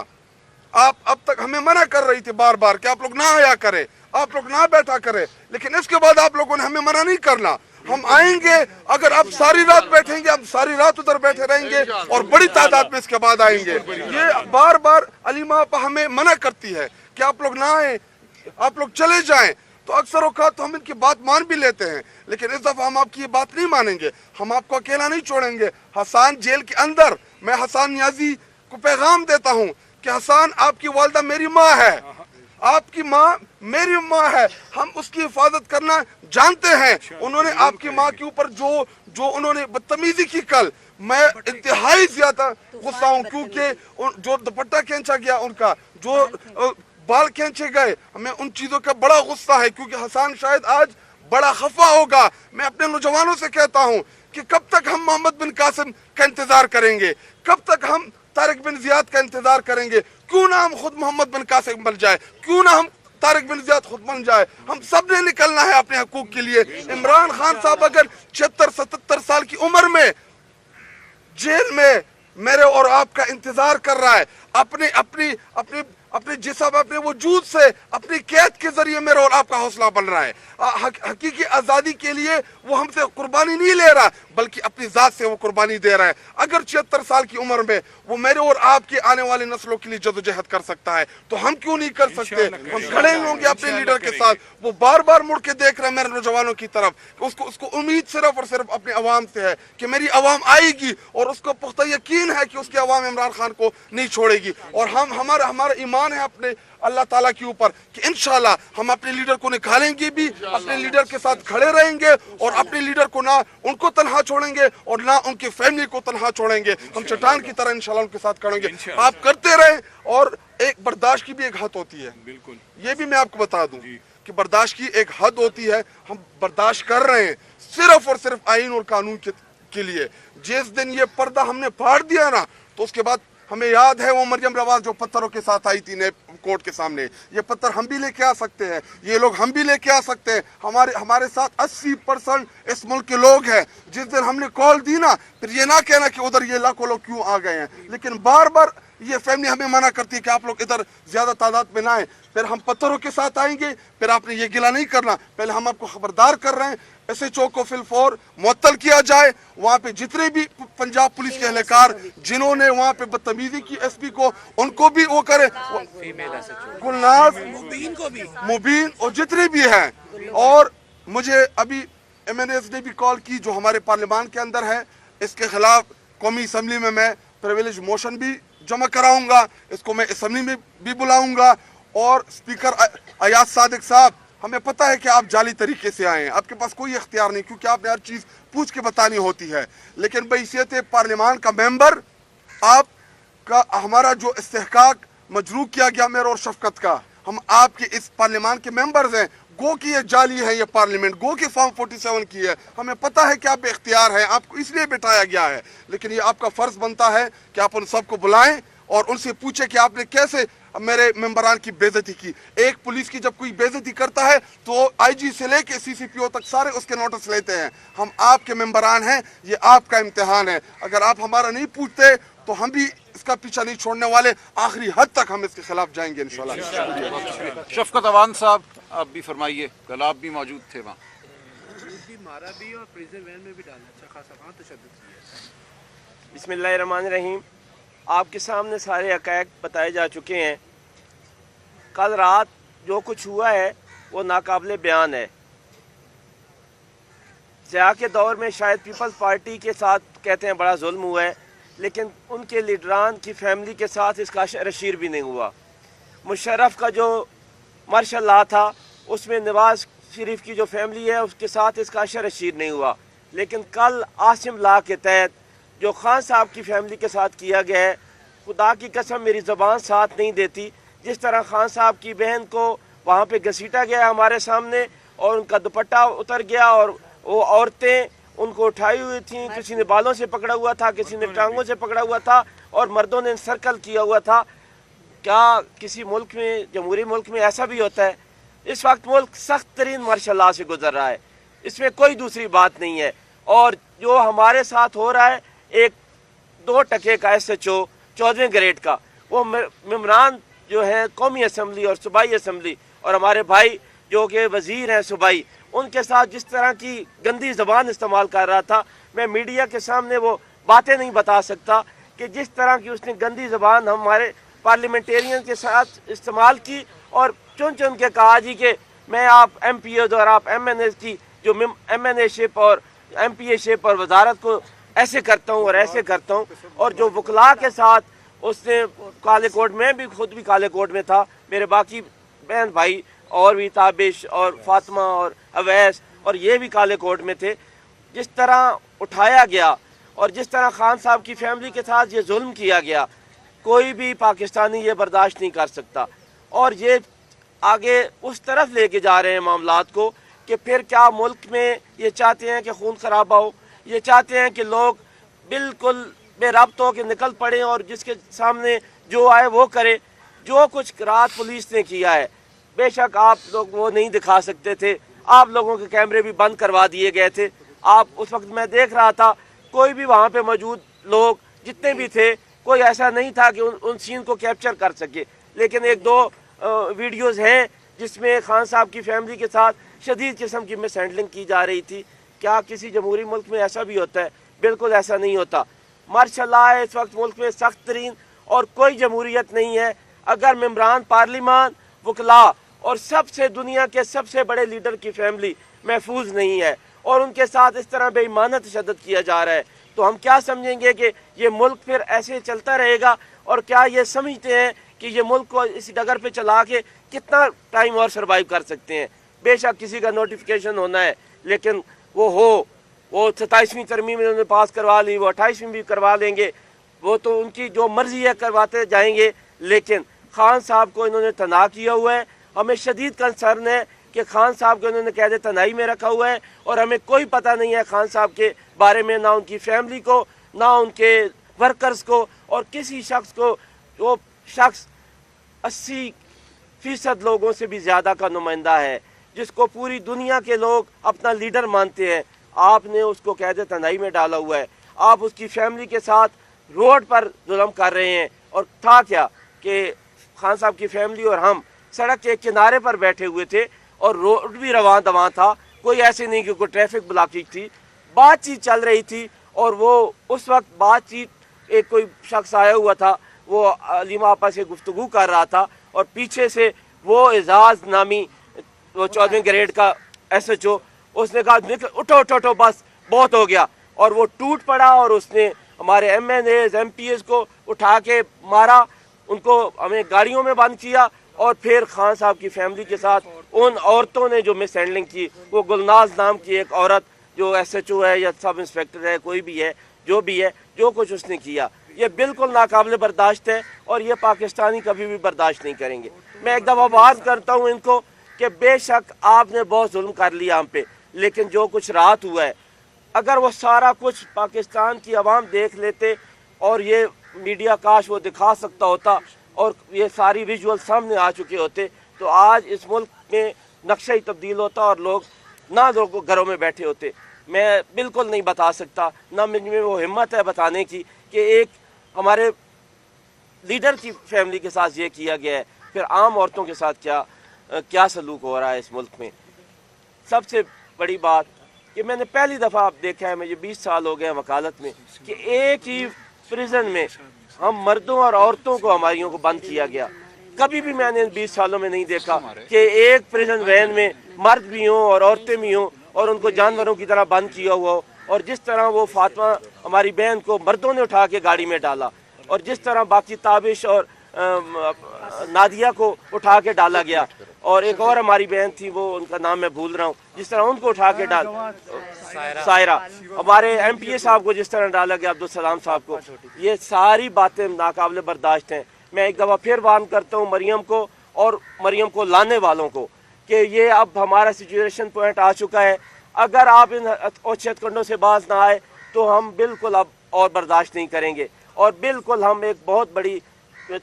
आप अब तक हमें मना कर रही थी बार बार कि आप लोग ना आया करें, आप लोग ना बैठा करें, लेकिन इसके बाद आप लोगों ने हमें मना नहीं करना। हम आएंगे, अगर आप सारी रात बैठेंगे, हम सारी रात उधर बैठे रहेंगे और बड़ी तादाद में इसके बाद आएंगे। ये बार बार अलीमा आपा हमें मना करती है कि आप लोग ना आए, आप लोग चले जाएं। तो अक्सर औकात तो हम इनकी बात मान भी लेते हैं, लेकिन इस दफा हम आपकी ये बात नहीं मानेंगे। हम आपको अकेला नहीं छोड़ेंगे। हसान जेल के अंदर, मैं हसान नियाजी को पैगाम देता हूँ कि हसान, आपकी वालिदा मेरी माँ है, आपकी माँ मेरी माँ है, हम उसकी हिफाजत करना जानते हैं। उन्होंने आपकी माँ के ऊपर जो उन्होंने बदतमीजी की कल, मैं इंतहाई ज्यादा गुस्सा हूँ, क्योंकि जो दुपट्टा खींचा गया, उनका जो बाल खींचे गए, हमें उन चीजों का बड़ा गुस्सा है, क्योंकि हसान शायद आज बड़ा खफा होगा। मैं अपने नौजवानों से कहता हूँ कि कब तक हम मोहम्मद बिन कासिम का इंतजार करेंगे, कब तक हम तारिक बिन जियाद का इंतजार करेंगे? क्यों ना हम खुद मोहम्मद बिन कासिम बन जाए, क्यों ना हम तारिक बिन जियाद खुद बन जाए। हम सब ने निकलना है अपने हकूक के लिए। इमरान खान साहब अगर 76-77 साल की उम्र में जेल में मेरे और आपका इंतजार कर रहा है, अपने जिस्म, अपने वजूद से, अपनी कैद के जरिए मेरा और आपका हौसला बन रहा है। हकीकी आज़ादी के लिए वो हमसे कुर्बानी नहीं ले रहा, बल्कि अपनी जात से वो कुर्बानी दे रहा है। अगर 76 साल की उम्र में वो मेरे और आपकी आने वाली नस्लों के लिए जदोजहद कर सकता है, तो हम क्यों नहीं कर सकते? हम खड़े होंगे अपने लीडर के साथ। वो बार बार मुड़ के देख रहे हैं मेरे नौजवानों की तरफ। उसको उम्मीद सिर्फ और सिर्फ अपने अवाम से है कि मेरी अवाम आएगी, और उसको पुख्ता यकीन है कि उसकी अवाम इमरान खान को नहीं छोड़ेगी। और हमारा ईमान है अपने अल्लाह ताला के ऊपर कि इंशाल्लाह हम अपने लीडर को निकालेंगे भी, अपने लीडर के साथ खड़े रहेंगे और अपने लीडर को ना उनको तन्हा छोड़ेंगे और ना उनकी फैमिली को तन्हा छोड़ेंगे। हम चट्टान की तरह इंशाल्लाह उनके साथ खड़ेंगे। आप करते रहें। और एक बर्दाश्त की भी एक हद होती है, बिल्कुल, ये भी मैं आपको बता दूं कि बर्दाश्त की एक हद होती है। हम बर्दाश्त कर रहे हैं सिर्फ और सिर्फ आईन और कानून के लिए। जिस दिन ये पर्दा हमने फाड़ दिया ना, तो उसके बाद हमें याद है वो मरियम रवाज जो पत्थरों के साथ आई थी कोर्ट के सामने, ये पत्थर हम भी लेके आ सकते हैं, ये लोग हम भी लेके आ सकते हैं। हमारे साथ 80% इस मुल्क के लोग हैं। जिस दिन हमने कॉल दी ना, फिर ये ना कहना कि उधर ये लाखों लोग क्यों आ गए हैं, लेकिन बार बार ये फैमिली हमें मना करती है कि आप लोग इधर ज्यादा तादाद में ना आए। फिर हम पत्थरों के साथ आएंगे, फिर आपने ये गिला नहीं करना। पहले हम आपको खबरदार कर रहे हैं, SHO को फिलफौर मुअत्तल किया जाए। वहाँ पे जितने भी पंजाब पुलिस के एहलकार जिन्होंने वहाँ पे बदतमीजी की SP को, उनको भी वो करे, गुलनाज मुबीन और जितने भी हैं। और मुझे अभी MNAs ने भी कॉल की जो हमारे पार्लियामान के अंदर है, इसके खिलाफ कौमी असम्बली में मैं प्रिविलेज मोशन भी जमा कराऊंगा, इसको मैं असम्बली में भी बुलाऊंगा। और स्पीकर अयाज सादिक साहब, हमें पता है कि आप जाली तरीके से आए हैं, आपके पास कोई इख्तियार नहीं, क्योंकि आपने हर चीज़ पूछ के बतानी होती है, लेकिन बहैसियत पार्लियामान का मेंबर आपका हमारा जो इस्तेहकाक मजरूह किया गया मेरे और शफकत का, हम आपके इस पार्लियामान के मेंबर्स हैं। गो की ये जाली है, ये पार्लियामेंट गो की फॉर्म 47 की है। हमें पता है कि आप इख्तियार हैं, आपको इसलिए बिठाया गया है, लेकिन ये आपका फ़र्ज़ बनता है कि आप उन सबको बुलाएं और उनसे पूछे कि आपने कैसे मेरे मेंबरान की बेइज्जती की। एक पुलिस की जब कोई बेइज्जती करता है तो IG से लेके CCPO तक सारे उसके नोटिस लेते हैं। हम आपके मेंबरान हैं, ये आपका इम्तिहान है। अगर आप हमारा नहीं पूछते तो हम भी इसका पीछा नहीं छोड़ने वाले, आखिरी हद तक हम इसके खिलाफ जाएंगे इंशाल्लाह। शफकत अवान साहब, आप भी फरमाइए, कल आप भी मौजूद थे वहाँ। मारा भी और प्रिजन वैन में भी डाला, अच्छा खासा वहाँ तशद्दुद किया। बिस्मिल्लाहिर्रहमानिर्रहीम। आपके सामने सारे हक़ाइक़ बताए जा चुके हैं। कल रात जो कुछ हुआ है वो नाकाबिले बयान है। ज़िया के दौर में शायद पीपल्स पार्टी के साथ कहते हैं बड़ा जुल्म हुआ है, लेकिन उनके लीडरान की फैमिली के साथ इसका शरीर भी नहीं हुआ। मुशर्रफ का जो मार्शल लॉ था उसमें नवाज शरीफ की जो फैमिली है उसके साथ इसका शरीर नहीं हुआ, लेकिन कल आसिम लॉ के तहत जो खान साहब की फैमिली के साथ किया गया है, खुदा की कसम मेरी ज़बान साथ नहीं देती। जिस तरह खान साहब की बहन को वहाँ पे घसीटा गया हमारे सामने और उनका दुपट्टा उतर गया और वो औरतें उनको उठाई हुई थी, किसी ने बालों से पकड़ा हुआ था, किसी ने टांगों से पकड़ा हुआ था और मर्दों ने सर्कल किया हुआ था। क्या किसी मुल्क में, जमहूरी मुल्क में ऐसा भी होता है? इस वक्त मुल्क सख्त तरीन मार्शल लॉ से गुजर रहा है, इसमें कोई दूसरी बात नहीं है। और जो हमारे साथ हो रहा है, एक 2 टके का SHO 14वें ग्रेड का, वो मेम्बरान जो हैं कौमी असम्बली और सूबाई असम्बली और हमारे भाई जो कि वज़ीर हैं सूबाई, उनके साथ जिस तरह की गंदी ज़बान इस्तेमाल कर रहा था, मैं मीडिया के सामने वो बातें नहीं बता सकता कि जिस तरह की उसने गंदी ज़बान हमारे पार्लियामेंटेरियन के साथ इस्तेमाल की और चुन चुन के कहा जी कि मैं आप MPA और आप MNAs की जो MNA शिप और MPA शिप और वजारत को ऐसे करता हूँ और ऐसे करता हूँ। और जो वकला के साथ उसने काले कोट में भी, खुद भी काले कोट में था, मेरे बाकी बहन भाई और भी ताबिश और फातिमा और अवैस और ये भी काले कोट में थे। जिस तरह उठाया गया और जिस तरह खान साहब की फैमिली के साथ ये जुल्म किया गया, कोई भी पाकिस्तानी ये बर्दाश्त नहीं कर सकता। और ये आगे उस तरफ लेके जा रहे हैं मामलात को कि फिर क्या मुल्क में ये चाहते हैं कि खून खराबा हो, ये चाहते हैं कि लोग बिल्कुल बेरब्त हो के निकल पड़े और जिसके सामने जो आए वो करे। जो कुछ रात पुलिस ने किया है, बेशक आप लोग वो नहीं दिखा सकते थे, आप लोगों के कैमरे भी बंद करवा दिए गए थे। आप उस वक्त मैं देख रहा था, कोई भी वहाँ पे मौजूद लोग जितने भी थे, कोई ऐसा नहीं था कि उन सीन को कैप्चर कर सके। लेकिन 1-2 वीडियोज़ हैं जिसमें खान साहब की फैमिली के साथ शदीद किस्म की मिसहैंडलिंग की जा रही थी। क्या किसी जमहूरी मुल्क में ऐसा भी होता है? बिल्कुल ऐसा नहीं होता। मार्शल लॉ है इस वक्त मुल्क में सख्त तरीन और कोई जमहूरियत नहीं है अगर मेम्बरान पार्लियामान, वकला और सबसे दुनिया के सबसे बड़े लीडर की फैमिली महफूज नहीं है और उनके साथ इस तरह बेईमाना तशद्दुद किया जा रहा है। तो हम क्या समझेंगे कि ये मुल्क फिर ऐसे चलता रहेगा? और क्या ये समझते हैं कि ये मुल्क को इस डगर पे चला के कितना टाइम और सर्वाइव कर सकते हैं? बेशक किसी का नोटिफिकेशन होना है, लेकिन वो 27वीं तरमीम इन्होंने पास करवा ली, वो 28वीं भी करवा लेंगे, वो तो उनकी जो मर्जी है करवाते जाएंगे। लेकिन खान साहब को इन्होंने तनाव किया हुआ है। हमें शदीद कंसर्न है कि खान साहब को इन्होंने कैद तनाई में रखा हुआ है और हमें कोई पता नहीं है खान साहब के बारे में, ना उनकी फैमिली को, ना उनके वर्कर्स को اور کسی شخص کو جو شخص 80% لوگوں سے بھی زیادہ کا نمائندہ ہے, جس کو پوری دنیا کے لوگ اپنا لیڈر مانتے ہیں, آپ نے اس کو قید تنہائی میں ڈالا ہوا ہے. آپ اس کی فیملی کے ساتھ روڈ پر ظلم کر رہے ہیں. اور تھا کیا کہ خان صاحب کی فیملی اور ہم سڑک کے کنارے پر بیٹھے ہوئے تھے اور روڈ بھی رواں دواں تھا, کوئی ایسے نہیں کہ کوئی ٹریفک بلاکیج تھی, بات چیت چل رہی تھی. اور وہ اس وقت بات چیت ایک کوئی شخص آیا ہوا تھا, وہ علیمہ آپا سے گفتگو کر رہا تھا اور پیچھے سے وہ اعزاز نامی وہ 14ویں گریڈ کا SHO, اس نے کہا اٹھو اٹھو اٹھو بس بہت ہو گیا, اور وہ ٹوٹ پڑا اور اس نے ہمارے MNAs MPs کو اٹھا کے مارا, ان کو ہمیں گاڑیوں میں بند کیا. اور پھر خان صاحب کی فیملی کے ساتھ ان عورتوں نے جو مس ہینڈلنگ کی, وہ گلناز نام کی ایک عورت جو SHO ہے یا سب انسپیکٹر ہے, کوئی بھی ہے, جو بھی ہے, جو کچھ اس نے کیا, یہ بالکل ناقابل برداشت ہے اور یہ پاکستانی کبھی بھی برداشت نہیں کریں گے. میں ایک دفعہ بات کرتا ہوں ان کو کہ بے شک آپ نے بہت ظلم کر لیا ہم پہ, لیکن جو کچھ رات ہوا ہے, اگر وہ سارا کچھ پاکستان کی عوام دیکھ لیتے اور یہ میڈیا کاش وہ دکھا سکتا ہوتا اور یہ ساری ویژول سامنے آ چکے ہوتے, تو آج اس ملک میں نقشہ ہی تبدیل ہوتا اور لوگ نہ لوگ گھروں میں بیٹھے ہوتے. میں بالکل نہیں بتا سکتا, نہ مجھ میں وہ ہمت ہے بتانے کی کہ ایک ہمارے لیڈر کی فیملی کے ساتھ یہ کیا گیا ہے, پھر عام عورتوں کے ساتھ کیا سلوک ہو رہا ہے اس ملک میں. سب سے بڑی بات کہ میں نے پہلی دفعہ آپ دیکھا ہے, مجھے 20 سال ہو گئے وکالت میں, کہ ایک ہی پریزن میں ہم مردوں اور عورتوں کو ہماریوں کو بند کیا گیا. کبھی بھی میں نے 20 سالوں میں نہیں دیکھا کہ ایک پریزن وین میں مرد بھی ہوں اور عورتیں بھی ہوں اور ان کو جانوروں کی طرح بند کیا ہوا ہو. اور جس طرح وہ فاطمہ ہماری بہن کو مردوں نے اٹھا کے گاڑی میں ڈالا, اور جس طرح باقی تابش اور نادیہ کو اٹھا کے ڈالا گیا, اور ایک اور ہماری بہن تھی, وہ ان کا نام میں بھول رہا ہوں, جس طرح ان کو اٹھا کے سائرہ, ہمارے MPA صاحب کو جس طرح ڈالا گیا, عبدالسلام صاحب کو, یہ ساری باتیں ناقابل برداشت ہیں. میں ایک دفعہ پھر وارن کرتا ہوں مریم کو اور مریم کو لانے والوں کو کہ یہ اب ہمارا سچویشن پوائنٹ آ چکا ہے. اگر آپ ان اوچھت کنڈوں سے باز نہ آئے تو ہم بالکل اب اور برداشت نہیں کریں گے, اور بالکل ہم ایک بہت بڑی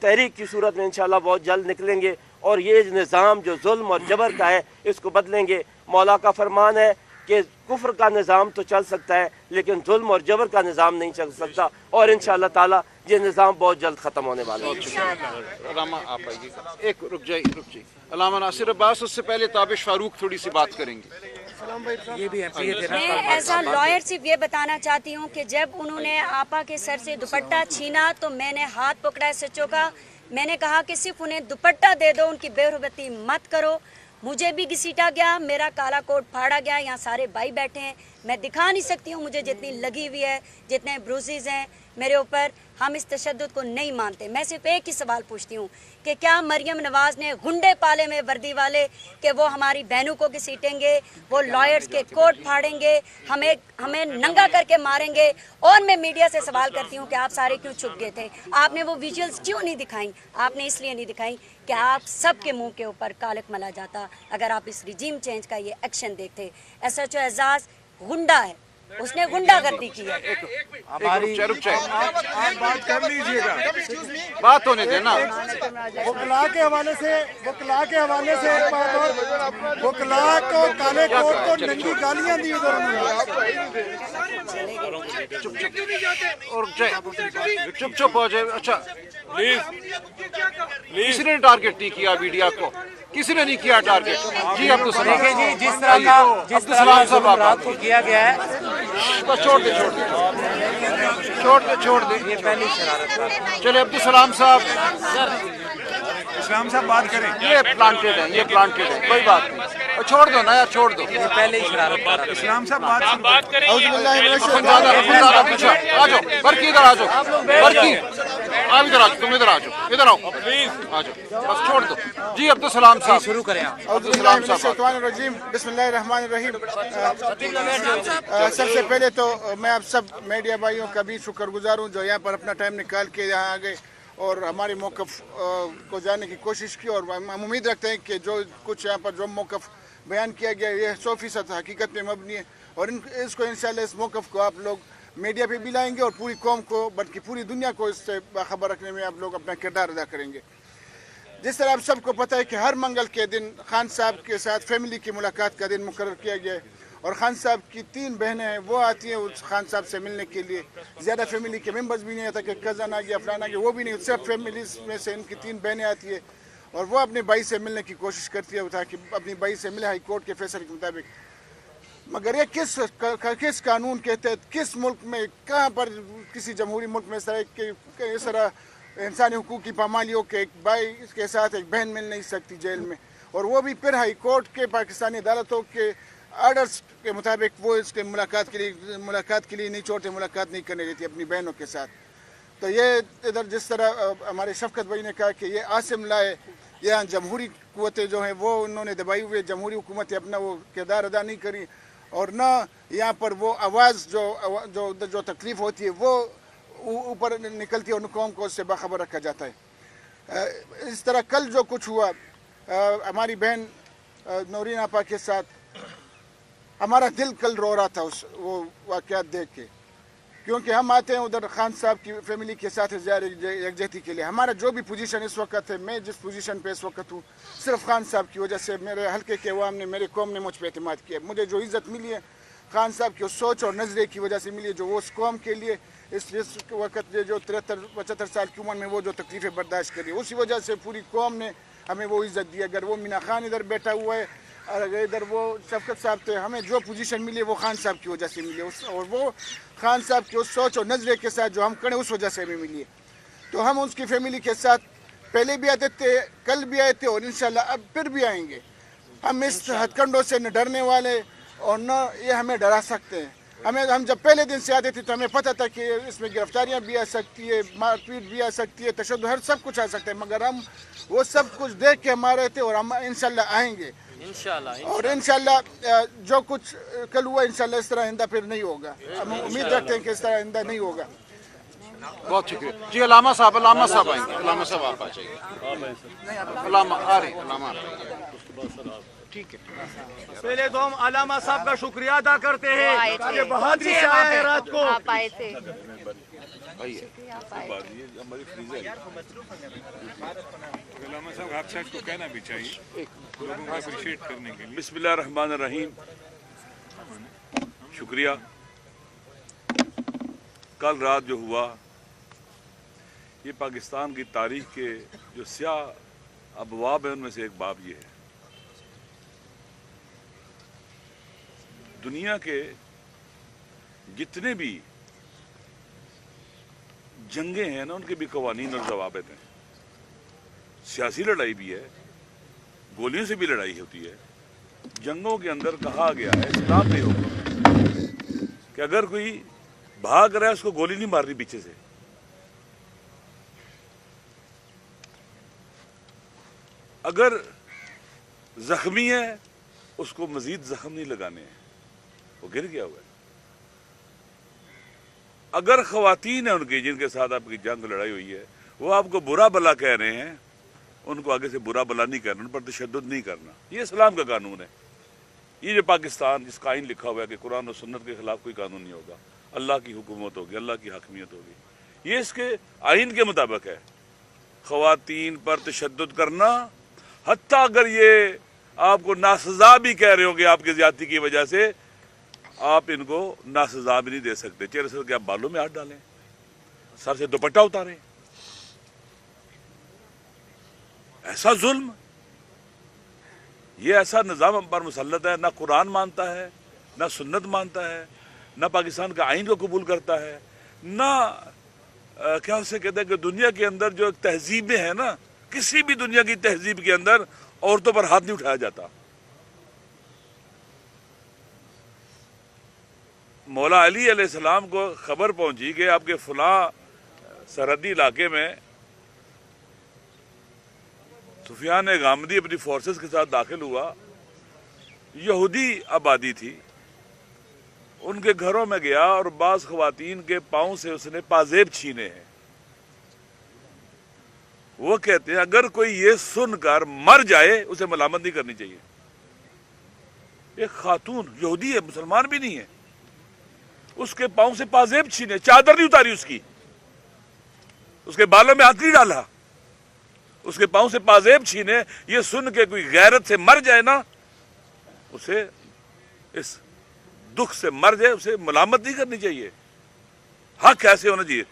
تحریک کی صورت میں انشاءاللہ بہت جلد نکلیں گے, اور یہ نظام جو ظلم اور جبر کا ہے اس کو بدلیں گے. مولا کا فرمان ہے کہ کفر کا نظام تو چل سکتا ہے لیکن ظلم اور جبر کا نظام نہیں چل سکتا, اور انشاءاللہ تعالی یہ نظام بہت جلد ختم ہونے والا ہے. علامہ آپ آئیے, ایک رک جائیے. علامہ ناصر عباس, اس سے پہلے تابش فاروق تھوڑی سی بات کریں گے. میں ایز اے لائر صرف یہ بتانا چاہتی ہوں کہ جب انہوں نے آپا کے سر سے دوپٹہ چھینا تو میں نے ہاتھ پکڑا SHO کا, میں نے کہا کہ صرف انہیں دوپٹہ دے دو, ان کی بے حرمتی مت کرو. مجھے بھی گھسیٹا گیا, میرا کالا کوٹ پھاڑا گیا, یہاں سارے بھائی بیٹھے ہیں, میں دکھا نہیں سکتی ہوں مجھے جتنی لگی ہوئی ہے, جتنے بروزز ہیں میرے اوپر. ہم اس تشدد کو نہیں مانتے. میں صرف ایک ہی سوال پوچھتی ہوں کہ کیا مریم نواز نے گنڈے پالے میں وردی والے کہ وہ ہماری بہنوں کو گھسیٹیں گے, وہ لائرز کے کوٹ پھاڑیں گے, ہمیں ننگا کر کے ماریں گے. اور میں میڈیا سے سوال کرتی ہوں کہ آپ سارے کیوں چھپ گئے تھے؟ آپ نے وہ ویژولز کیوں نہیں دکھائیں؟ آپ نے اس لیے نہیں دکھائیں کہ آپ سب کے منہ کے اوپر کالک ملا جاتا اگر آپ اس ریجیم چینج کا یہ ایکشن دیکھتے. SHO اعزاز گنڈا ہے, اس نے گنڈا گردی کی ہے. بات کر لیجیے گا, بات ہونے دینا. وکلا کے حوالے سے ایک بات اور, وکلا کو کالے کوٹ کو ننگی گالیاں دی چپ چپ ہو جائے. اچھا کسی نے ٹارگٹ نہیں کیا میڈیا کو, کسی نے نہیں کیا ٹارگٹ. جی عبدالسلام جی, جس طرح کا عبدالسلام صاحب رات کو کیا گیا ہے, بس چھوڑ دے یہ پہلی شرارت تھا. چلے عبدالسلام صاحب, اسلام صاحب بات کریں. یہ پلانٹیڈ ہے, کوئی بات نہیں, چھوڑ دو نا یار, چھوڑ دو. یہ پہلے ہی شرارت تھا. اسلام صاحب بات کریں. آ جاؤ برکی, ادھر آ جاؤ برکی, آپ ادھر آ جاؤ, تم ادھر آ جاؤ, ادھر آؤ, آ جاؤ, بس چھوڑ دو. جی عبدالسلام صاحب شروع کریں آپ. عبدالسلام صاحب. بسم اللہ الرحمن الرحیم. سب سے پہلے تو میں آپ سب میڈیا بھائیوں کا بھی شکر گزار ہوں جو یہاں پر اپنا ٹائم نکال کے یہاں آ گئے اور ہمارے موقف کو جاننے کی کوشش کی. اور ہم امید رکھتے ہیں کہ جو کچھ یہاں پر جو موقف بیان کیا گیا یہ 100% حقیقت میں مبنی ہے, اور اس کو انشاءاللہ اس موقف کو آپ لوگ मीडिया पे भी लाएंगे और पूरी कौम को बल्कि पूरी दुनिया को इससे बाखबर रखने में आप लोग अपना किरदार अदा करेंगे। जिस तरह आप सबको पता है कि हर मंगल के दिन खान साहब के साथ फैमिली की मुलाकात का दिन मुकर्रर किया गया है और खान साहब की 3 बहनें हैं, वो आती हैं उस खान साहब से मिलने के लिए। ज़्यादा फैमिली के मेंबर्स भी नहीं आता कि कज़न आ गया फलाना आ गया, वो भी नहीं, सिर्फ फैमिली में से इनकी 3 बहनें आती है और वो अपने भाई से मिलने की कोशिश करती है ताकि अपनी भाई से मिले हाई कोर्ट के फैसले के मुताबिक। मगर ये किस कानून के तहत, किस मुल्क में, कहाँ पर किसी जमहूरी मुल्क में इस तरह इंसानी हुकूक की पामाली हो कि एक भाई के साथ एक बहन मिल नहीं सकती जेल में, और वो भी फिर हाई कोर्ट के पाकिस्तानी अदालतों के आर्डर्स के मुताबिक वो इसके मुलाकात के लिए नहीं छोड़ते, मुलाकात नहीं करने देती अपनी बहनों के साथ। तो ये इधर जिस तरह हमारे शफकत भाई ने कहा कि ये आसिम लाए, यहाँ जमहूरी कुव्वतें जो हैं वो उन्होंने दबाई हुई, जमहूरी हुकूमतें अपना वो किरदार अदा नहीं करी और ना यहाँ पर वो आवाज़ जो तकलीफ़ होती है वो ऊपर निकलती है और कौम को उससे बाखबर रखा जाता है। इस तरह कल जो कुछ हुआ हमारी बहन नौरीन आपा के साथ, हमारा दिल कल रो रहा था वो वाक़यात देख के, क्योंकि हम आते हैं उधर खान साहब की फैमिली के साथ यकजहती के लिए। हमारा जो भी पोजीशन इस वक्त है, मैं जिस पोजीशन पे इस वक्त हूँ, सिर्फ खान साहब की वजह से मेरे हल्के के अवाम ने, मेरे कौम ने मुझ पर एतमाद किया। मुझे जो इज़्ज़त मिली है खान साहब की उस सोच और नज़रे की वजह से मिली है, जो वो उस कौम के लिए इस वक्त जो 73-75 साल की उम्र में वो जो तकलीफ़ें बर्दाश्त करी, उसी वजह से पूरी कौम ने हमें वो इज़्ज़त दी। अगर वो मीना खान इधर बैठा हुआ है और अगर इधर वो शफकत साहब थे, हमें जो पोजीशन मिली है वो खान साहब की वजह से मिली है, और वो खान साहब की उस सोच और नज़रे के साथ जो हम खड़े उस वजह से हमें मिली है। तो हम उसकी फैमिली के साथ पहले भी आते थे, कल भी आए थे और इंशाल्लाह अब फिर भी आएंगे। हम इस हथकंडों से न डरने वाले और न ये हमें डरा सकते हैं। हम जब पहले दिन से आते थे तो हमें पता था कि इसमें गिरफ्तारियाँ भी आ सकती है, मारपीट भी आ सकती है, तशद्दुद, हर सब कुछ आ सकता है, मगर हम वो सब कुछ देख के हम आ रहे थे और हम इंशाल्लाह आएंगे और इंशाल्लाह जो कुछ कल हुआ इंशाल्लाह इस तरह आइंदा फिर नहीं होगा। हम उम्मीद रखते हैं कि इस तरह आइंदा नहीं होगा। बहुत शुक्रिया जी। अलामा साहब आएंगे, अलामा साहब आप आ जाइए। अलामा आ रही, अलामा ठीक है। पहले तो हम अलामा साहब का शुक्रिया अदा करते हैं, ये बहुत ही आया है रात को, आप आए थे। अलामा साहब आपसे इसको कहना भी चाहिए लोगों को अप्रिशिएट करने के लिए। बिस्मिल्लाह रहमान रहीम। शुक्रिया। कल रात जो हुआ ये पाकिस्तान की तारीख के जो स्याह अबवाब है उनमें से एक बाब ये है। दुनिया के जितने भी जंगें हैं ना उनके भी कवानीन और ज़वाबित हैं। सियासी लड़ाई भी है, गोलियों से भी लड़ाई होती है। जंगों के अंदर कहा गया है, इस्लाम में होगा कि अगर कोई भाग रहा है उसको गोली नहीं मारनी पीछे से। अगर जख्मी है उसको मजीद जख्म नहीं लगाने हैं, वो गिर गया हुआ है। अगर खवातीन है उनकी जिनके साथ आपकी जंग लड़ाई हुई है वो आपको बुरा भला कह रहे हैं, उनको आगे से बुरा भला नहीं करना, उन पर तशद्दुद नहीं करना। ये इस्लाम का कानून है। ये जो पाकिस्तान जिसका आइन लिखा हुआ है कि कुरान और सुन्नत के खिलाफ कोई कानून नहीं होगा, अल्लाह की हुकूमत होगी, अल्लाह की हकमियत होगी, ये इसके आइन के मुताबिक है। खवातीन पर तशद्दुद करना, हत्ता अगर ये आपको नासज़ा भी कह रहे हो कि आपकी ज़्यादती की वजह से, आप इनको नासज़ा भी नहीं दे सकते। चेहरे से क्या बालों में हाथ डालें, सर से दुपट्टा उतारें, ऐसा जुल्म, ये ऐसा निज़ाम हम पर मुसल्लत है। ना कुरान मानता है, ना सुन्नत मानता है, ना पाकिस्तान का आइन को कबूल करता है, ना क्या उसे कहते हैं कि दुनिया के अंदर जो तहजीबें हैं ना, किसी भी दुनिया की तहजीब के अंदर औरतों पर हाथ नहीं उठाया जाता। मौला अली अलैहिस्सलाम को खबर पहुंची कि आपके फलां सरहदी इलाके में सुफियान गामदी अपनी फोर्सेस के साथ दाखिल हुआ। यहूदी आबादी थी, उनके घरों में गया और बाज़ ख़वातीन के पाँव से उसने पाजेब छीने हैं। वो कहते हैं अगर कोई ये सुनकर मर जाए उसे मलामत नहीं करनी चाहिए। एक खातून यहूदी है, मुसलमान भी नहीं है, उसके पांव से पाजेब छीने, चादर नहीं उतारी उसके बालों में हाथ नहीं डाला, उसके पांव से पाजेब छीने, ये सुन के कोई गैरत से मर जाए ना, उसे इस दुख से मर जाए, उसे मलामत नहीं करनी चाहिए। हक ऐसे होना चाहिए,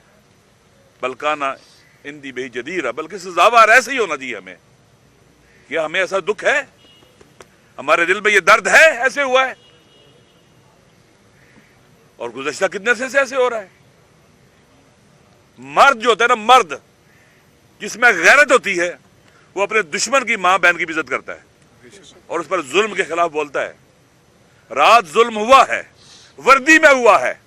बलकाना इंदी बही जदीरा, बल्कि सजावार ऐसे ही होना चाहिए हमें। क्या हमें ऐसा दुख है, हमारे दिल में ये दर्द है, ऐसे हुआ है, और गुज़श्ता कितने से ऐसे हो रहा है। मर्द जो होता है ना, मर्द जिसमें गैरत होती है, वो अपने दुश्मन की मां बहन की भी इज्जत करता है और उस पर जुल्म के खिलाफ बोलता है। रात जुल्म हुआ है, वर्दी में हुआ है,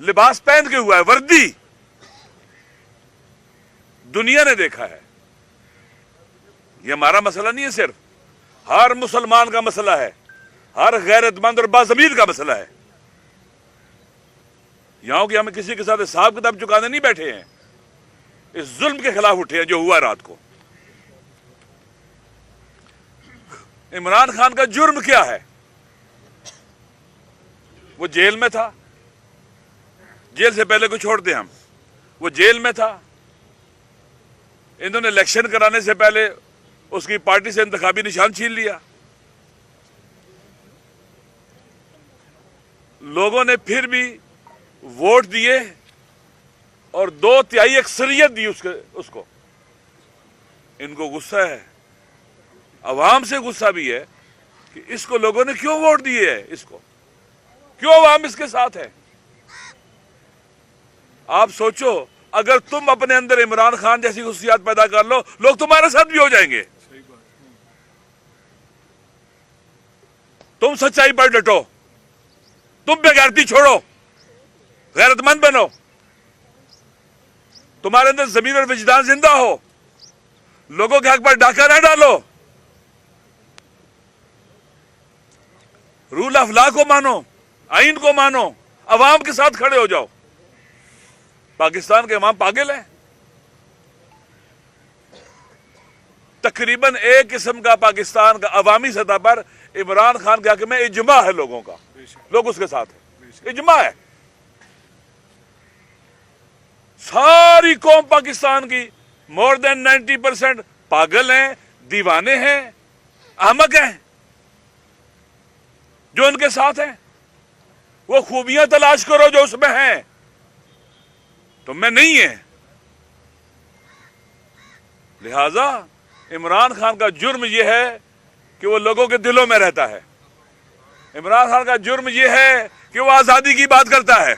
लिबास पहन के हुआ है, वर्दी दुनिया ने देखा है। ये हमारा मसला नहीं है, सिर्फ हर मुसलमान का मसला है, हर गैरतमंद और बाज़मीर का मसला है। यहां कि हम किसी के साथ हिसाब किताब चुकाने नहीं बैठे हैं, इस जुल्म के खिलाफ उठे हैं जो हुआ रात को। इमरान खान का जुर्म क्या है? वो जेल में था, जेल से पहले को छोड़ दें हम, वो जेल में था, इन्होंने इलेक्शन कराने से पहले उसकी पार्टी से इंतखाबी निशान छीन लिया, लोगों ने फिर भी वोट दिए और 2/3 अक्सरियत दी उसको। इनको गुस्सा है, अवाम से गुस्सा भी है कि इसको लोगों ने क्यों वोट दिए है, इसको क्यों अवाम इसके साथ है। आप सोचो, अगर तुम अपने अंदर इमरान खान जैसी खुशियात पैदा कर लो, लोग तुम्हारे साथ भी हो जाएंगे। तुम सच्चाई पर डटो, तुम बेगैरती छोड़ो, गैरतमंद बनो, तुम्हारे अंदर ज़मीर और विजदान जिंदा हो, लोगों के हक पर डाका न डालो, रूल ऑफ लॉ को मानो, आइन को मानो, अवाम के साथ खड़े हो जाओ। पाकिस्तान के अवाम पागल हैं। तकरीबन एक किस्म का पाकिस्तान का अवामी सतह पर इमरान खान के हक में इजमा है लोगों का, लोग उसके साथ हैं, इजमा है। सारी कौम पाकिस्तान की मोर देन 90% पागल हैं, दीवाने हैं, अहमक हैं, जो उनके साथ हैं। वो खूबियां तलाश करो जो उसमें हैं, तुम में नहीं है। लिहाजा इमरान खान का जुर्म यह है कि वो लोगों के दिलों में रहता है। इमरान खान का जुर्म यह है कि वो आजादी की बात करता है।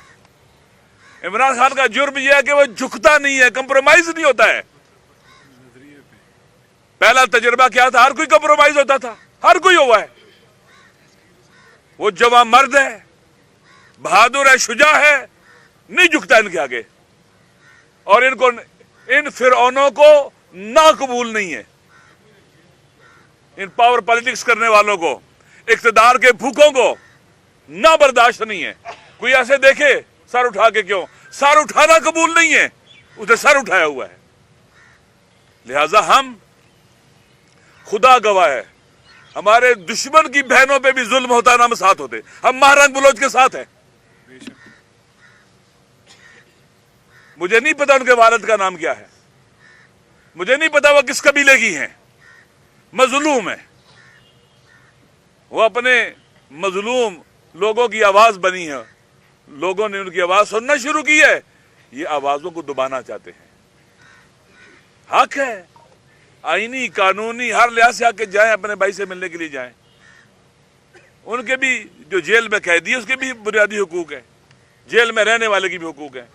इमरान खान का जुर्म यह है कि वो झुकता नहीं है, कंप्रोमाइज नहीं होता है। पहला तजुर्बा क्या था? हर कोई कंप्रोमाइज होता था, हर कोई हुआ है। वो जवान मर्द है, बहादुर है, शुजा है, नहीं झुकता इनके आगे। और इनको, इन फिरौनों को ना कबूल नहीं है, इन पावर पॉलिटिक्स करने वालों को, इख्तिदार के भूखों को ना बर्दाश्त नहीं है। कोई ऐसे देखे सर उठा के, क्यों? सर उठाना कबूल नहीं है, उसने सर उठाया हुआ है। लिहाजा हम, खुदा गवाह है, हमारे दुश्मन की बहनों पे भी जुल्म होता है ना, हम साथ होते। हम महारंग बलोच के साथ हैं। मुझे नहीं पता उनके वालिद का नाम क्या है, मुझे नहीं पता वो किस कबीले की हैं, मजलूम है। वो अपने मजलूम लोगों की आवाज बनी है, लोगों ने उनकी आवाज सुनना शुरू की है, ये आवाजों को दबाना चाहते हैं। हक है, आईनी कानूनी हर लिहाज से आके जाएं, अपने भाई से मिलने के लिए जाएं। उनके भी जो जेल में कैदी है उसके भी बुनियादी हुकूक है, जेल में रहने वाले की भी हुकूक है।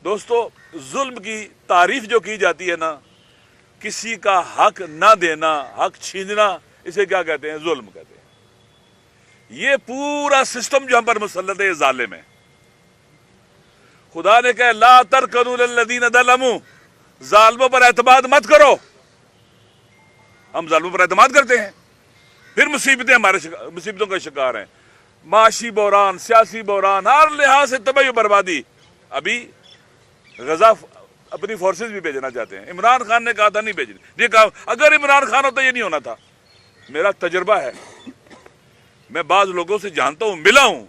दोस्तों, जुल्म की तारीफ जो की जाती है ना, किसी का हक ना देना, हक छीनना, इसे क्या कहते हैं? जुल्म कहते हैं। ये पूरा सिस्टम जो हम पर मुसल्लत है, जालिम है। खुदा ने कहा ला तरकनू लिल्लज़ीना ज़लमू, जालिमों पर एतमाद मत करो। हम जालिमों पर एतमाद करते हैं, फिर मुसीबतें हमारे मुसीबतों का शिकार हैं। माशी बहरान, सियासी बहरान, हर लिहाज से तबाही बर्बादी। अभी गजा अपनी फोर्सेस भी भेजना चाहते हैं। इमरान खान ने कहा था नहीं भेजने, ये कहा अगर इमरान खान होता ये नहीं होना था। मेरा तजुर्बा है, मैं बाज लोगों से जानता हूं, मिला हूं,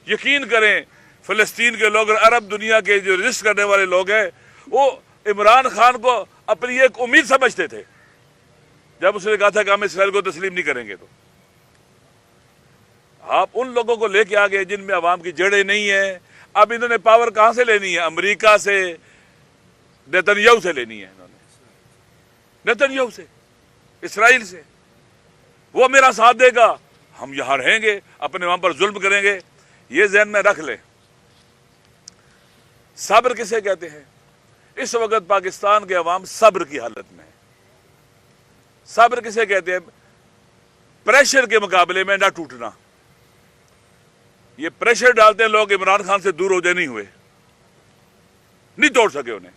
यकीन करें फ़लस्तीन के लोग और अरब दुनिया के जो रजिस्ट करने वाले लोग हैं वो इमरान खान को अपनी एक उम्मीद समझते थे जब उसने कहा था कि हम इसराइल को तस्लीम नहीं करेंगे। तो आप उन लोगों को लेके आ गए जिनमें अवाम की जड़ें नहीं है। अब इन्होंने पावर कहां से लेनी है? अमेरिका से, नेतन्याहू से लेनी है इन्होंने, नेतन्याहू से, इसराइल से। वो मेरा साथ देगा, हम यहां रहेंगे, अपने वहां पर जुल्म करेंगे। ये ज़हन में रख ले। सब्र किसे कहते हैं? इस वक्त पाकिस्तान के अवाम सब्र की हालत में है। सब्र किसे कहते हैं? प्रेशर के मुकाबले में ना टूटना। ये प्रेशर डालते हैं लोग, इमरान खान से दूर हो जाए, नहीं हुए, नहीं तोड़ सके उन्हें।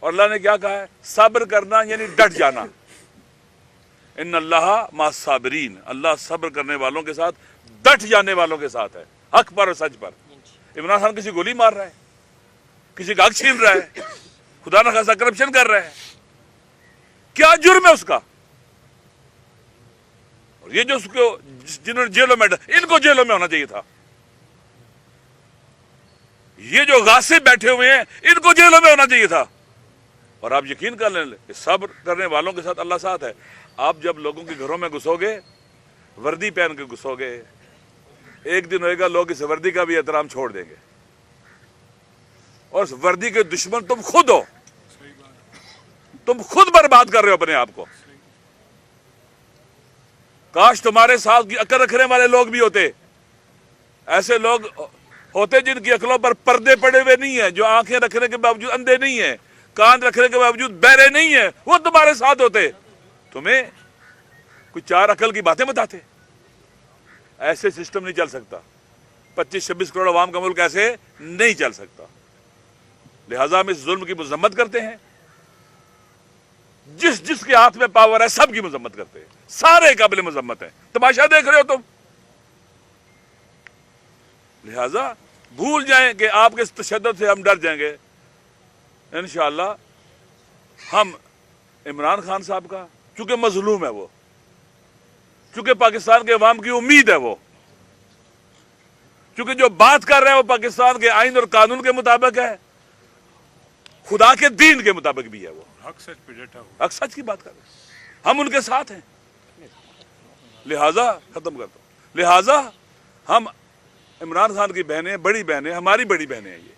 और अल्लाह ने क्या कहा है? सब्र करना यानी डट जाना। इन अल्लाह मा साबरीन, अल्लाह सब्र करने वालों के साथ, डट जाने वालों के साथ है, हक पर और सच पर। इमरान खान किसी गोली मार रहा है, किसी का हक छीन रहा है, खुदा न खासा करप्शन कर रहा है, क्या जुर्म है उसका? और ये जो उसको जिन्होंने जेलों में, इनको जेलों में होना चाहिए था। ये जो गासिब बैठे हुए हैं इनको जेलों में होना चाहिए था। और आप यकीन कर लें, सब्र करने वालों के साथ अल्लाह साथ है। आप जब लोगों के घरों में घुसोगे, वर्दी पहन के घुसोगे, एक दिन होएगा लोग इस वर्दी का भी एहतराम छोड़ देंगे। और उस वर्दी के दुश्मन तुम खुद हो, तुम खुद बर्बाद कर रहे हो अपने आप को। काश तुम्हारे साथ की अकल रखने वाले लोग भी होते, ऐसे लोग होते जिनकी अकलों पर पर्दे पड़े हुए नहीं है, जो आंखें रखने के बावजूद अंधे नहीं है, कान रखने के बावजूद बहरे नहीं है, वो तुम्हारे साथ होते, तुम्हें कुछ चार अकल की बातें बताते। ऐसे सिस्टम नहीं चल सकता। 25-26 करोड़ अवाम का मुल्क ऐसे नहीं चल सकता। लिहाजा हम इस जुल्म की मजम्मत करते हैं। जिस जिसके हाथ में पावर है सबकी मजम्मत करते हैं, सारे काबिल मजम्मत है। तमाशा देख रहे हो तुम। लिहाजा भूल जाएं कि आपके इस तशद्दुद से हम डर जाएंगे। इंशाअल्लाह हम इमरान खान साहब का, चूंकि मजलूम है वो, चूंकि पाकिस्तान के अवाम की उम्मीद है वो, चूंकि जो बात कर रहे हैं वो पाकिस्तान के आइन और कानून के मुताबिक है, खुदा के दीन के मुताबिक भी है, वो हक सच पे डटा हुआ, हक सच की बात कर रहे हैं, हम उनके साथ हैं। लिहाजा खत्म कर दो, लिहाजा हम इमरान खान की बहनें, बड़ी बहनें, हमारी बड़ी बहनें हैं ये।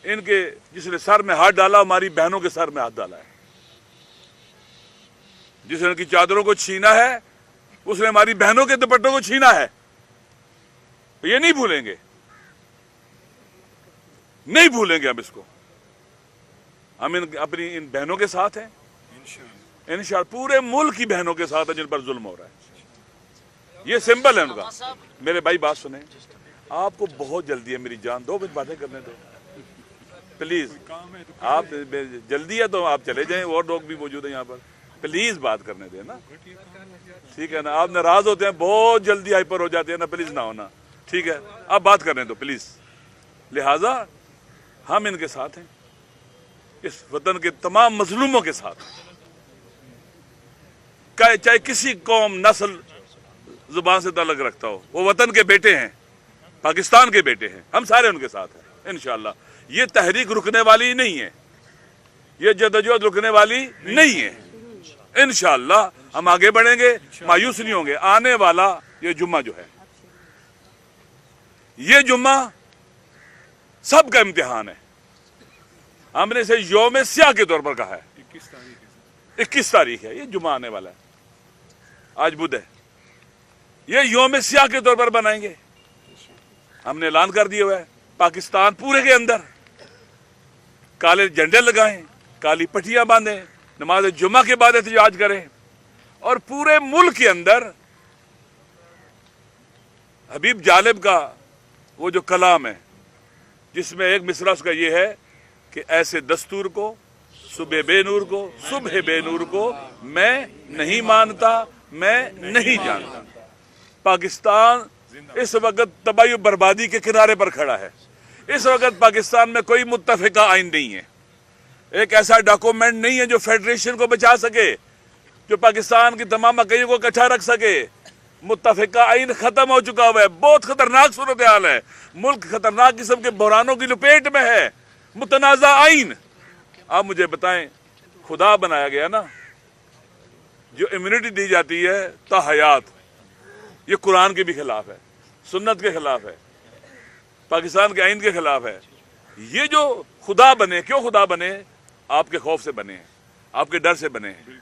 इनके जिसने सर में हाथ डाला, हमारी बहनों के सर में हाथ डाला है। जिसने उनकी चादरों को छीना है, उसने हमारी बहनों के दुपट्टों को छीना है। ये नहीं भूलेंगे, नहीं भूलेंगे हम इसको। हम अपनी इन बहनों के साथ हैं, इंशाअल्लाह पूरे मुल्क की बहनों के साथ है जिन पर जुल्म हो रहा है। ये सिंबल है उनका। मेरे भाई बात सुने, आपको बहुत जल्दी है मेरी जान, 2 मिनट बातें करने दो प्लीज। आप जल्दी है तो आप चले जाएं, और लोग भी मौजूद हैं यहाँ पर, प्लीज बात करने दें ना, ठीक है ना। आप नाराज होते हैं, बहुत जल्दी हाइपर हो जाते हैं ना, प्लीज ना होना, ठीक है। आप बात करने दो प्लीज। लिहाजा हम इनके साथ हैं, इस वतन के तमाम मजलूमों के साथ, चाहे किसी कौम, नस्ल, जुबान से ताल्लुक रखता हो, वो वतन के बेटे हैं, पाकिस्तान के बेटे हैं, हम सारे उनके साथ हैं इंशाअल्लाह। ये तहरीक रुकने वाली नहीं है, ये जदोजहद रुकने वाली नहीं है। इंशाअल्लाह हम आगे बढ़ेंगे, मायूस नहीं होंगे। आने वाला ये जुम्मा जो है, ये जुम्मा सबका इम्तिहान है। हमने इसे यौम स्याह के तौर पर कहा है। 21 तारीख है, ये जुम्मा आने वाला है, आज बुध है। ये यौम स्याह के तौर पर बनाएंगे। हमने ऐलान कर दिया हुआ है, पाकिस्तान पूरे के अंदर काले झंडे लगाएं, काली पट्टियां बांधें, नमाज जुम्मा के बाद एहतजाज करें, और पूरे मुल्क के अंदर हबीब जालिब का वो जो कलाम है, जिसमें एक मिसरा उसका ये है कि ऐसे दस्तूर को, सुबह बेनूर को, सुबह बेनूर को मैं नहीं मानता, मैं नहीं जानता। पाकिस्तान इस वक्त तबाही और बर्बादी के किनारे पर खड़ा है। इस वक्त पाकिस्तान में कोई मुत्तफिका आइन नहीं है, एक ऐसा डॉक्यूमेंट नहीं है जो फेडरेशन को बचा सके, जो पाकिस्तान की तमाम अकाइयों को इकट्ठा रख सके, मुत्तफ़िका आइन खत्म हो चुका हुआ है, बहुत खतरनाक सूरत हाल है, मुल्क खतरनाक किस्म के बहरानों की लपेट में है, मुतनाज़ा आइन। आप मुझे बताएं, खुदा बनाया गया ना, जो इम्यूनिटी दी जाती है ताहयात, ये कुरान के भी खिलाफ है, सुन्नत के खिलाफ है, पाकिस्तान के आइन के खिलाफ है। ये जो खुदा बने, क्यों खुदा बने? आपके खौफ से बने हैं, आपके डर से बने हैं,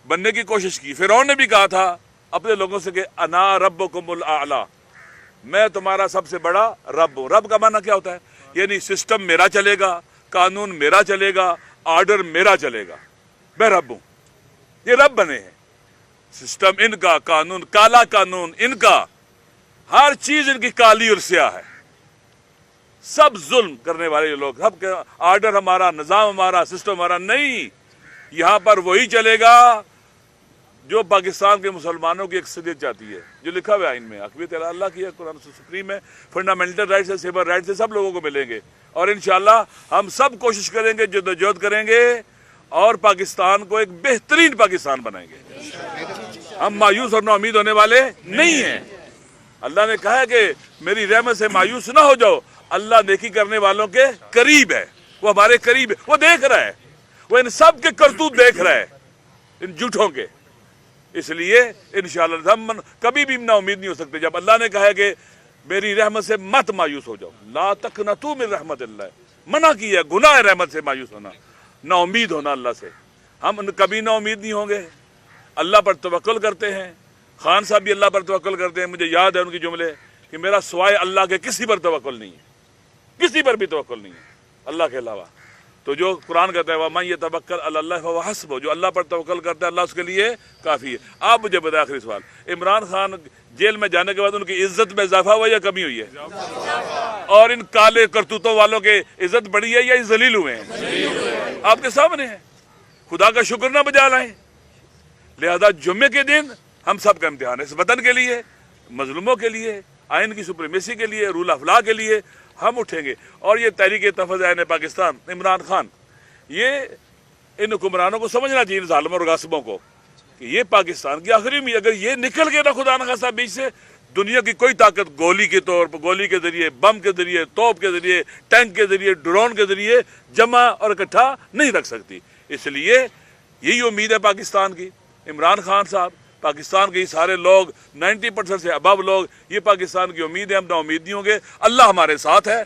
बनने की कोशिश की। फिरौन ने भी कहा था अपने लोगों से कि अना रब्बुकुमुल आला, मैं तुम्हारा सबसे बड़ा रब हूं। रब का माना क्या होता है? यानी सिस्टम मेरा चलेगा, कानून मेरा चलेगा, ऑर्डर मेरा चलेगा, मैं रब हूं। ये रब बने हैं, सिस्टम इनका, कानून काला कानून इनका, हर चीज इनकी काली और स्याह है, सब जुल्म करने वाले ये लोग, सब ऑर्डर हमारा, निजाम हमारा, सिस्टम हमारा नहीं। यहां पर वही चलेगा जो पाकिस्तान के मुसलमानों की अक्सरियत चाहती है, जो लिखा हुआ है आइन में, अकबरियत अल्लाह की है, कुरान सुप्रीम है, फंडामेंटल राइट्स है, सिविल राइट्स है, सब लोगों को मिलेंगे। और इंशाअल्लाह हम सब कोशिश करेंगे, जद्दोजहद करेंगे और पाकिस्तान को एक बेहतरीन पाकिस्तान बनाएंगे। हम मायूस और नाउमीद होने वाले नहीं हैं। अल्लाह ने कहा है कि मेरी रहमत से मायूस ना हो जाओ। अल्लाह नेकी करने वालों के करीब है, वो हमारे करीब है, वो देख रहा है, वो इन सब के करतूत देख रहा है, इन झूठों के। इसलिए इंशाअल्लाह हम कभी भी ना उम्मीद नहीं हो सकते। जब अल्लाह ने कहा है कि मेरी रहमत से मत मायूस हो जाओ, ला तकनतू मिन रहमतिल्लाह, मना किया है, गुनाह है रहमत से मायूस होना, ना उम्मीद होना अल्लाह से। हम कभी ना उम्मीद नहीं होंगे, अल्लाह पर तवक्कुल करते हैं। खान साहब भी अल्लाह पर तवक्कुल करते हैं। मुझे याद है उनके जुमले कि मेरा सिवाय अल्लाह के किसी पर तवक्कुल नहीं है, किसी पर भी तवक्कुल नहीं है अल्लाह के अलावा। तो जो कुरान कहता है वमन यतवक्कल अल्लाह फहुव हस्बुह, जो अल्लाह पर तवक्कुल करता है अल्लाह उसके लिए काफ़ी है। आप मुझे बताएं, आखिरी सवाल, इमरान खान जेल में जाने के बाद उनकी इज्जत में इजाफा हुआ या कमी हुई है? और इन काले करतूतों वालों के इज्जत बढ़ी है या जलील हुए हैं? आपके सामने है। खुदा का शुक्र ना बजा लाएं। लिहाजा जुम्मे के दिन हम सब का इम्तिहान है, इस वतन के लिए, मजलूमों के लिए, आइन की सुप्रीमेसी के लिए, रूल ऑफ लॉ के लिए हम उठेंगे। और ये तहरीक तहफ़्फ़ुज़ आइन पाकिस्तान, इमरान खान, ये इन हुक्मरानों को समझना चाहिए, इन ज़ालिमों और गासिबों को, कि ये पाकिस्तान की आखिरी उम्मीद। अगर ये निकल गए ना खुदा न खास्ता बीच से, दुनिया की कोई ताकत गोली के तौर पर, गोली के जरिए, बम के जरिए, तोप के जरिए, टैंक के जरिए, ड्रोन के जरिए जमा और इकट्ठा नहीं रख सकती। इसलिए यही उम्मीद है पाकिस्तान की। इमरान खान साहब, पाकिस्तान के सारे लोग, 90% से अबव लोग, ये पाकिस्तान की उम्मीद है। हम ना उम्मीद नहीं होंगे, अल्लाह हमारे साथ है,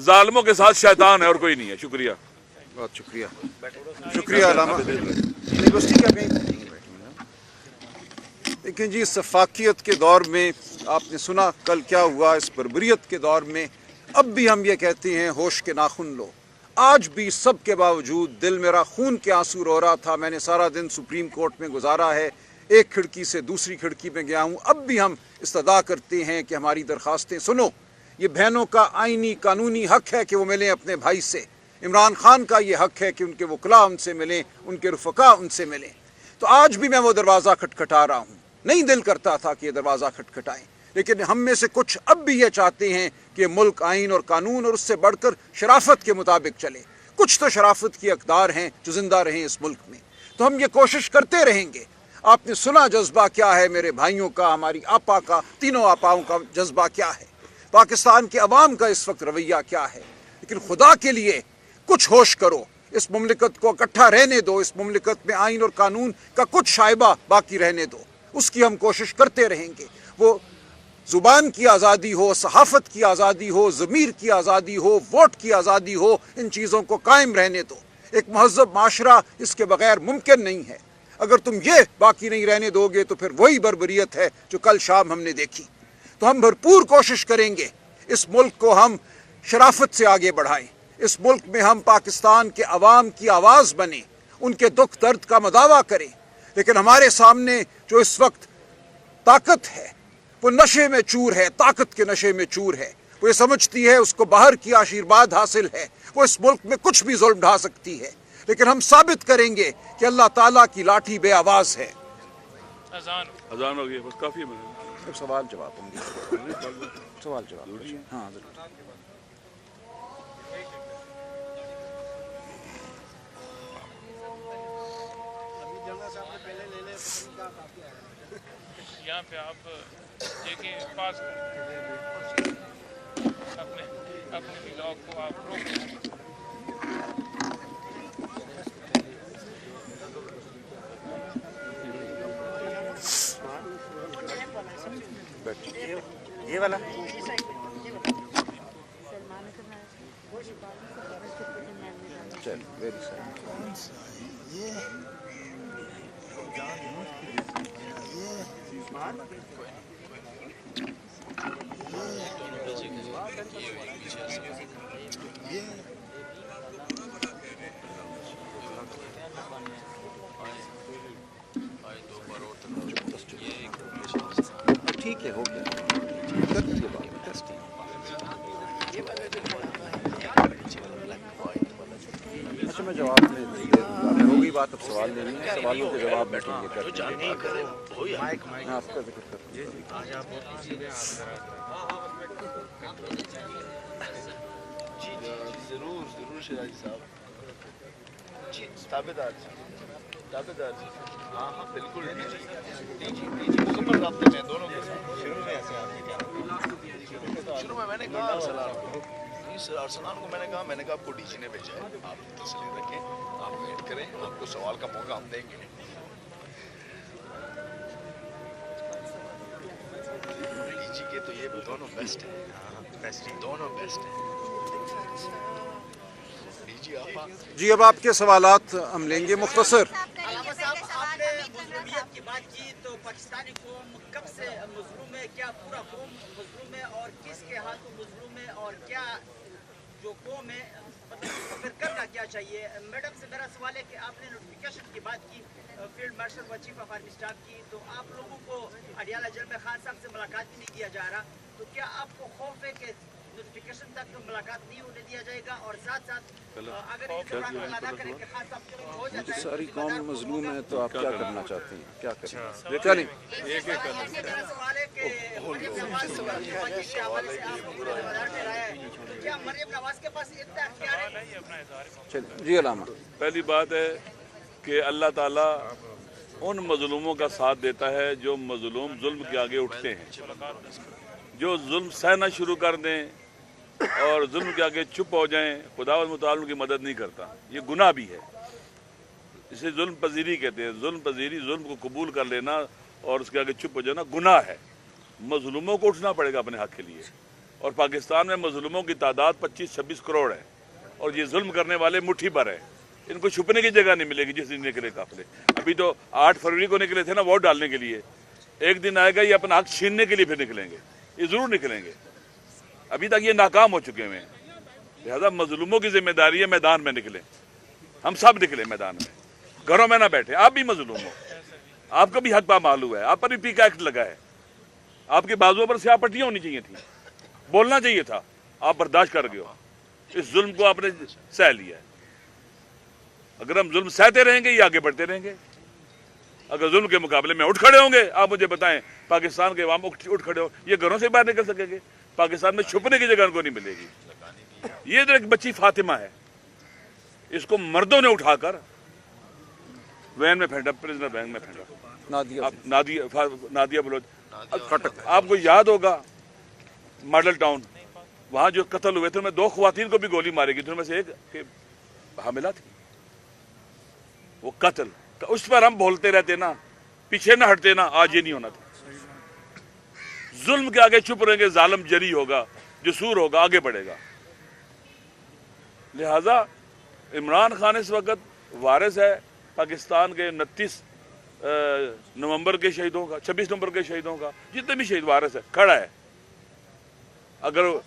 जालिमों के साथ शैतान है और कोई नहीं है। शुक्रिया, बहुत शुक्रिया, शुक्रिया अलामा। लेकिन जी, सफाकियत के दौर में आपने सुना कल क्या हुआ, इस बर्बरियत के दौर में अब भी हम ये कहते हैं होश के नाखून लो। आज भी सब के बावजूद दिल मेरा खून के आंसू रो रहा था। मैंने सारा दिन सुप्रीम कोर्ट में गुजारा है, एक खिड़की से दूसरी खिड़की में गया हूँ। अब भी हम इस्तदा करते हैं कि हमारी दरख्वास्तें सुनो। ये बहनों का आइनी कानूनी हक है कि वो मिलें अपने भाई से। इमरान खान का ये हक है कि उनके वकला उनसे मिलें, उनके रुफ़का उनसे मिलें। तो आज भी मैं वो दरवाज़ा खटखटा रहा हूँ। नहीं दिल करता था कि ये दरवाज़ा खटखटाएं, लेकिन हम में से कुछ अब भी ये चाहते हैं कि मुल्क आइन और कानून और उससे बढ़कर शराफत के मुताबिक चले। कुछ तो शराफत की अक़दार हैं जो ज़िंदा रहें इस मुल्क में, तो हम ये कोशिश करते रहेंगे। आपने सुना जज्बा क्या है मेरे भाइयों का, हमारी आपा का, तीनों आपाओं का जज्बा क्या है, पाकिस्तान के अवाम का इस वक्त रवैया क्या है। लेकिन खुदा के लिए कुछ होश करो, इस मुमलिकत को इकट्ठा रहने दो, इस मुमलिकत में आइन और कानून का कुछ शाइबा बाकी रहने दो। उसकी हम कोशिश करते रहेंगे। वो ज़ुबान की आज़ादी हो, सहाफ़त की आज़ादी हो, ज़मीर की आज़ादी हो, वोट की आज़ादी हो, इन चीज़ों को कायम रहने दो। एक महज़ब माशरा इसके बग़ैर मुमकिन नहीं है। अगर तुम ये बाकी नहीं रहने दोगे तो फिर वही बर्बरियत है जो कल शाम हमने देखी। तो हम भरपूर कोशिश करेंगे इस मुल्क को हम शराफत से आगे बढ़ाएं। इस मुल्क में हम पाकिस्तान के अवाम की आवाज़ बने, उनके दुख दर्द का मदावा करें। लेकिन हमारे सामने जो इस वक्त ताकत है वो नशे में चूर है, ताकत के नशे में चूर है। वो ये समझती है उसको बाहर की आशीर्वाद हासिल है, वो इस मुल्क में कुछ भी जुल्म ढा सकती है। लेकिन हम साबित करेंगे कि अल्लाह ताला की लाठी बे आवाज़ है। अजान हो गई, बस काफ़ी है। सवाल जवाब होंगे, सवाल जवाब। हाँ जरूर। यहाँ पे आप देखें पास अपने ब्लॉग को आप रोक ये वाला चल वेरी ठीक है, हो गया, कर दीजिए बात, टेस्ट अच्छा मैं जवाब दे दूंगा, होगी बात, अब सवाल लेनी है, सवालों के जवाब बैठेंगे कर आपका जिक्र कर जरूर जरूर शिराजी साहब जी, ताबेदार जी, ताबेदार जी, हाँ हाँ बिल्कुल मुकम्मल राब्ते में दोनों के साथ। शुरू में ऐसे आपने क्या शुरू में मैंने कहा अरसलान को मैंने कहा आपको डीजी ने भेजा है, आप तसल्ली रखें, आप वेट करें, आपको सवाल का मौका हम देंगे। डीजी के तो ये दोनों बेस्ट है, बेस्ट दोनों बेस्ट है। जी अब आपके सवालात हम लेंगे मुख्तसर। आपने मजलूमियत की बात की तो पाकिस्तानी कौम कब से मजलूम है, क्या पूरा कौम मजलूम है और किसके हाथों मजलूम है और क्या जो कौम है फिर करना क्या चाहिए? मैडम से मेरा सवाल है कि आपने नोटिफिकेशन की बात की फील्ड मार्शल व चीफ ऑफ आर्मी स्टाफ की, तो आप लोगों को अडियाला जेल में खान साहब से मुलाकात भी नहीं किया जा रहा, तो क्या आपको खौफ है कि नोटिफिकेशन तक मुलाकात नहीं होने दिया जाएगा? और साथ साथ अगर सारी कौम मजलूम है तो आप क्या करना चाहते हैं, क्या करें? चलिए जी अलामा। पहली बात है कि अल्लाह ताला उन मजलूमों का साथ देता है जो मजलूम जुल्म के आगे उठते हैं, जो जुल्म सहना शुरू कर दें और जुल्म के आगे चुप हो जाएं, खुदावंद मुताला उनकी मदद नहीं करता। ये गुनाह भी है, इसे जुल्म पजीरी कहते हैं। जुल्म पजीरी, जुल्म को कबूल कर लेना और उसके आगे चुप हो जाना गुनाह है। मजलूमों को उठना पड़ेगा अपने हक के लिए, और पाकिस्तान में मजलूमों की तादाद 25-26 करोड़ है और ये जुल्म करने वाले मुट्ठी भर है। इनको छुपने की जगह नहीं मिलेगी जिस दिन निकले काफिले। अभी तो 8 फरवरी को निकले थे ना वोट डालने के लिए, एक दिन आएगा ये अपना हक छीनने के लिए फिर निकलेंगे, ये जरूर निकलेंगे। अभी तक ये नाकाम हो चुके हैं। लिहाजा मजलूमों की जिम्मेदारी है मैदान में निकले, हम सब निकले मैदान में, घरों में ना बैठे। आप भी मजलूम हो, आपका भी हक पामालू है, आप पर भी पीका एक्ट लगा है, आपके बाजुओं पर स्याह पट्टियां होनी चाहिए थी, बोलना चाहिए था, आप बर्दाश्त कर गए हो, इस जुल्म को आपने सह लिया है। अगर हम जुल्म सहते रहेंगे ये आगे बढ़ते रहेंगे। अगर जुल्म के मुकाबले में उठ खड़े होंगे, आप मुझे बताएं पाकिस्तान के अवाम उठ खड़े हो, ये घरों से बाहर निकल सकेंगे? पाकिस्तान में छुपने की जगह उनको नहीं मिलेगी। ये जो एक बच्ची फातिमा है, इसको मर्दों ने उठाकर वैन में फेंका, प्रिजनर वैन में फेंका, नादिया बलोच। आपको याद होगा मॉडल टाउन, वहां जो कत्ल हुए थे उनमें 2 ख्वातीन को भी गोली मारी गई थी, उनमें से एक हामिला थी। वो कत्ल, उस पर हम बोलते रहते ना, पीछे ना हटते ना, आज ये नहीं होना था। जुल्म के आगे चुप रहेंगे, जालिम जरी होगा, जसूर होगा, आगे बढ़ेगा। लिहाजा इमरान खान इस वक्त वारिस है पाकिस्तान के 29 नवंबर के शहीदों का, 26 नवंबर के शहीदों का, जितने भी शहीद वारिस है खड़ा है। अगर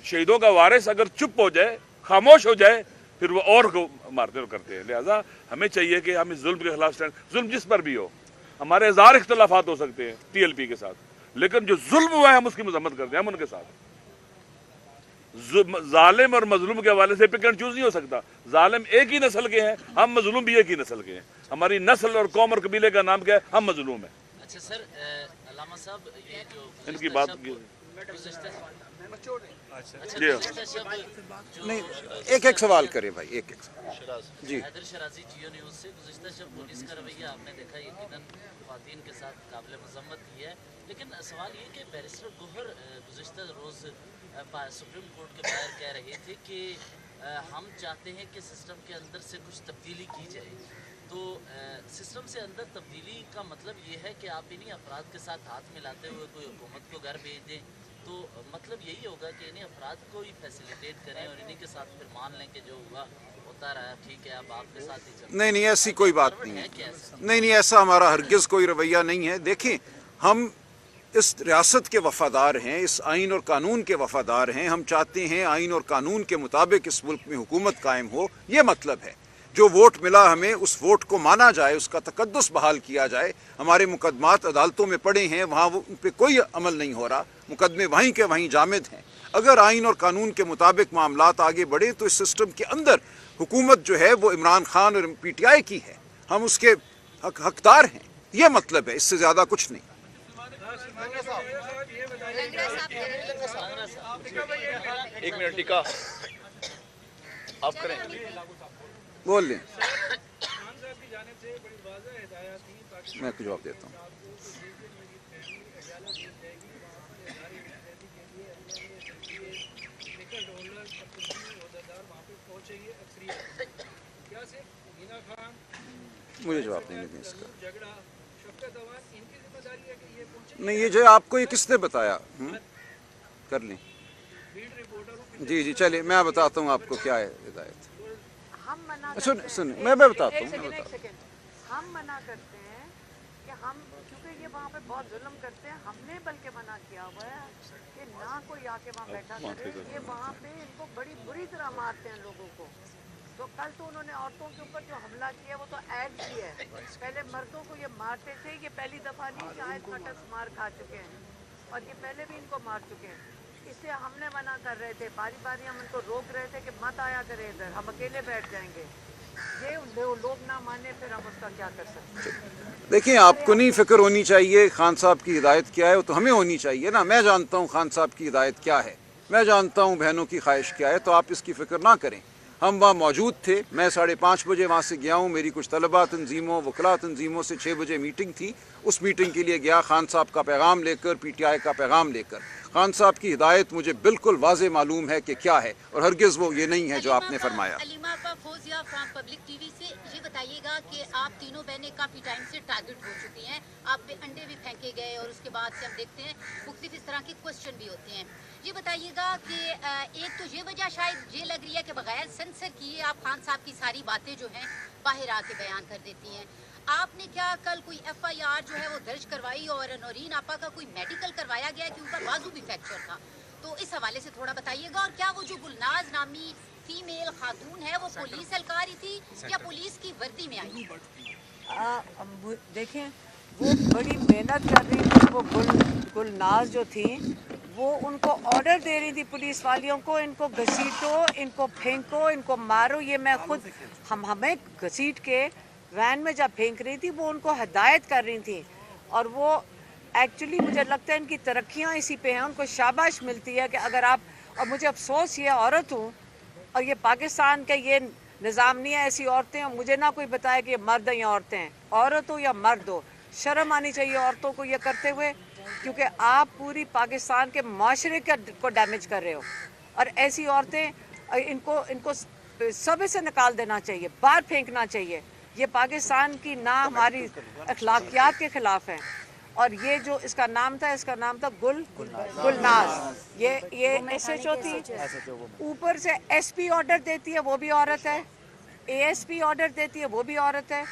शहीदों का वारिस अगर चुप हो जाए, खामोश हो जाए, फिर वो और को मारते करते हैं। लिहाजा हमें चाहिए कि हम इस जुल्म के खिलाफ स्टैंड, जुल्म जिस पर भी हो, हमारे 1000 इख्तलाफात हो सकते हैं TLP के साथ, लेकिन जो जुल्म हुआ है हम उसकी मजम्मत करते हैं, हम उनके साथ। जालिम और मजलूम के हवाले से पिक एंड चूज नहीं हो सकता। जालिम एक ही नस्ल के हैं, हम मजलूम भी एक ही नस्ल के हैं। हमारी नस्ल और कौम और कबीले का नाम क्या है? हम मजलूम है। अच्छा सर, अलामा साहब ये जो इनकी बात جی नहीं, एक एक सवाल करें भाई, एक एक जी। हैदर शराजी जियो न्यूज़ से। गुज़िश्ता शब पुलिस का रवैया आपने देखा, यकीनन ख़वातीन के साथ काबिल मज़म्मत ही है, लेकिन सवाल ये कि बैरिस्टर गोहर गुज़िश्ता रोज़ सुप्रीम कोर्ट के बाहर कह रहे थे कि हम चाहते हैं कि सिस्टम के अंदर से कुछ तब्दीली की जाए। तो सिस्टम से अंदर तब्दीली का मतलब ये है कि आप इन्हीं अफराद के साथ हाथ मिलाते हुए कोई हुकूमत को घर भेज दें, तो मतलब यही होगा कि इन्हीं अफराद को ही फैसिलिटेट करें और इन्हीं के साथ फिर मान लें कि जो हुआ होता रहा, ठीक है, अब आपके साथ ही चलते। नहीं, ऐसी कोई बात नहीं है। नहीं, ऐसा हमारा हरगिज़ कोई रवैया नहीं है। देखें, हम इस रियासत के वफादार हैं, इस आइन और कानून के वफादार हैं। हम चाहते हैं आइन और कानून के मुताबिक इस मुल्क में हुकूमत कायम हो। ये मतलब है जो वोट मिला हमें, उस वोट को माना जाए, उसका तकद्दुस बहाल किया जाए। हमारे मुकदमात अदालतों में पड़े हैं, वहाँ उन पर कोई अमल नहीं हो रहा, मुकदमे वहीं के वहीं जामिद हैं। अगर आइन और कानून के मुताबिक मामलात आगे बढ़े तो इस सिस्टम के अंदर हुकूमत जो है वो इमरान खान और PTI की है, हम उसके हकदार हैं। ये मतलब है, इससे ज़्यादा कुछ नहीं। एक मिनट टिका आप करें, बोल लें, मैं आपको जवाब देता हूँ। मुझे जवाब नहीं दें इसका। नहीं, ये जो आपको ये किसने बताया? कर लें। जी जी, चलिए मैं बताता हूँ आपको क्या है हिदायत। सुन, मैं बताता हूँ। हम मना करते हैं कि हम, क्योंकि ये वहाँ पे बहुत जुल्म करते हैं, हमने बल्कि मना किया हुआ है कि ना कोई आके वहाँ बैठा करे। ये वहाँ पे इनको बड़ी बुरी तरह मारते हैं लोगों को। तो कल तो उन्होंने औरतों के ऊपर जो हमला किया वो तो ऐड ही है। पहले मर्दों को ये मारते थे, ये पहली दफ़ा नहीं कि आज कटस मार खा चुके हैं, और ये पहले भी इनको मार चुके हैं। इससे हमने मना कर रहे थे, बारी बारी हम इनको रोक रहे थे कि मत आया करें इधर, हम अकेले बैठ जाएंगे। ये लोग ना माने, फिर हम उसका क्या कर सकते हैं? देखिए, आपको नहीं फिक्र होनी चाहिए खान साहब की हिदायत क्या है, वो तो हमें होनी चाहिए ना। मैं जानता हूँ खान साहब की हिदायत क्या है, मैं जानता हूँ बहनों की ख्वाहिश क्या है, तो आप इसकी फ़िक्र ना करें। हम वहाँ मौजूद थे, मैं 5:30 बजे वहाँ से गया हूँ। मेरी कुछ तलबा तंजीमों, वकला तंजीमों से 6 बजे मीटिंग थी। उस मीटिंग के लिए गया खान साहब का पैगाम लेकर, PTI का पैगाम लेकर। खान साहब की हिदायत मुझे बिल्कुल वाज़े मालूम है कि क्या है, और हरगिज़ वो ये नहीं है जो आपने फरमाया। Aleema Fauzia from public TV से ये बताइएगा कि आप तीनों बहनें काफ़ी टाइम से टारगेट हो चुकी हैं, आप पे अंडे भी फेंके गए, और उसके बाद से हम देखते हैं मुख्तलिफ इस तरह के क्वेश्चन भी होते हैं। ये बताइएगा कि एक तो ये वजह शायद ये लग रही है कि बगैर सेंसर किए आप खान साहब की सारी बातें जो हैं बाहर आके बयान कर देती हैं। आपने क्या कल कोई FIR जो है वो दर्ज करवाई, और नौरीन आपा का कोई मेडिकल करवाया गया कि उनका बाजू भी फ्रैक्चर था? तो इस हवाले से थोड़ा बताइएगा। और क्या वो जो गुलनाज नामी फीमेल खातून है वो पुलिस एहलकार थी या पुलिस की वर्दी में आई? देखें, वो बड़ी मेहनत कर रही थी। वो गुलनाज जो थी वो उनको ऑर्डर दे रही थी पुलिस वालियों को, इनको घसीटो, इनको फेंको, इनको मारो। ये मैं खुद हमें घसीट के वैन में जब फेंक रही थी वो उनको हिदायत कर रही थी। और वो एक्चुअली मुझे लगता है इनकी तरक्कियाँ इसी पे हैं, उनको शाबाश मिलती है कि अगर आप, और मुझे अफसोस ये औरत हूँ और ये पाकिस्तान का ये निज़ाम नहीं है, ऐसी औरतें हैं, मुझे ना कोई बताए कि ये मर्द हैं या औरतें हैं, औरत हो या मर्द हो, शर्म आनी चाहिए औरतों को ये करते हुए, क्योंकि आप पूरी पाकिस्तान के माशरे को डैमेज कर रहे हो। और ऐसी औरतें, इनको सब से निकाल देना चाहिए, बाहर फेंकना चाहिए। ये पाकिस्तान की ना हमारी अखलाकियात के ख़िलाफ़ है। और ये जो इसका नाम था गुलनाज, ये SHO थी, ऊपर से SP ऑर्डर देती है वो भी औरत है, ASP ऑर्डर देती है वो भी औरत है।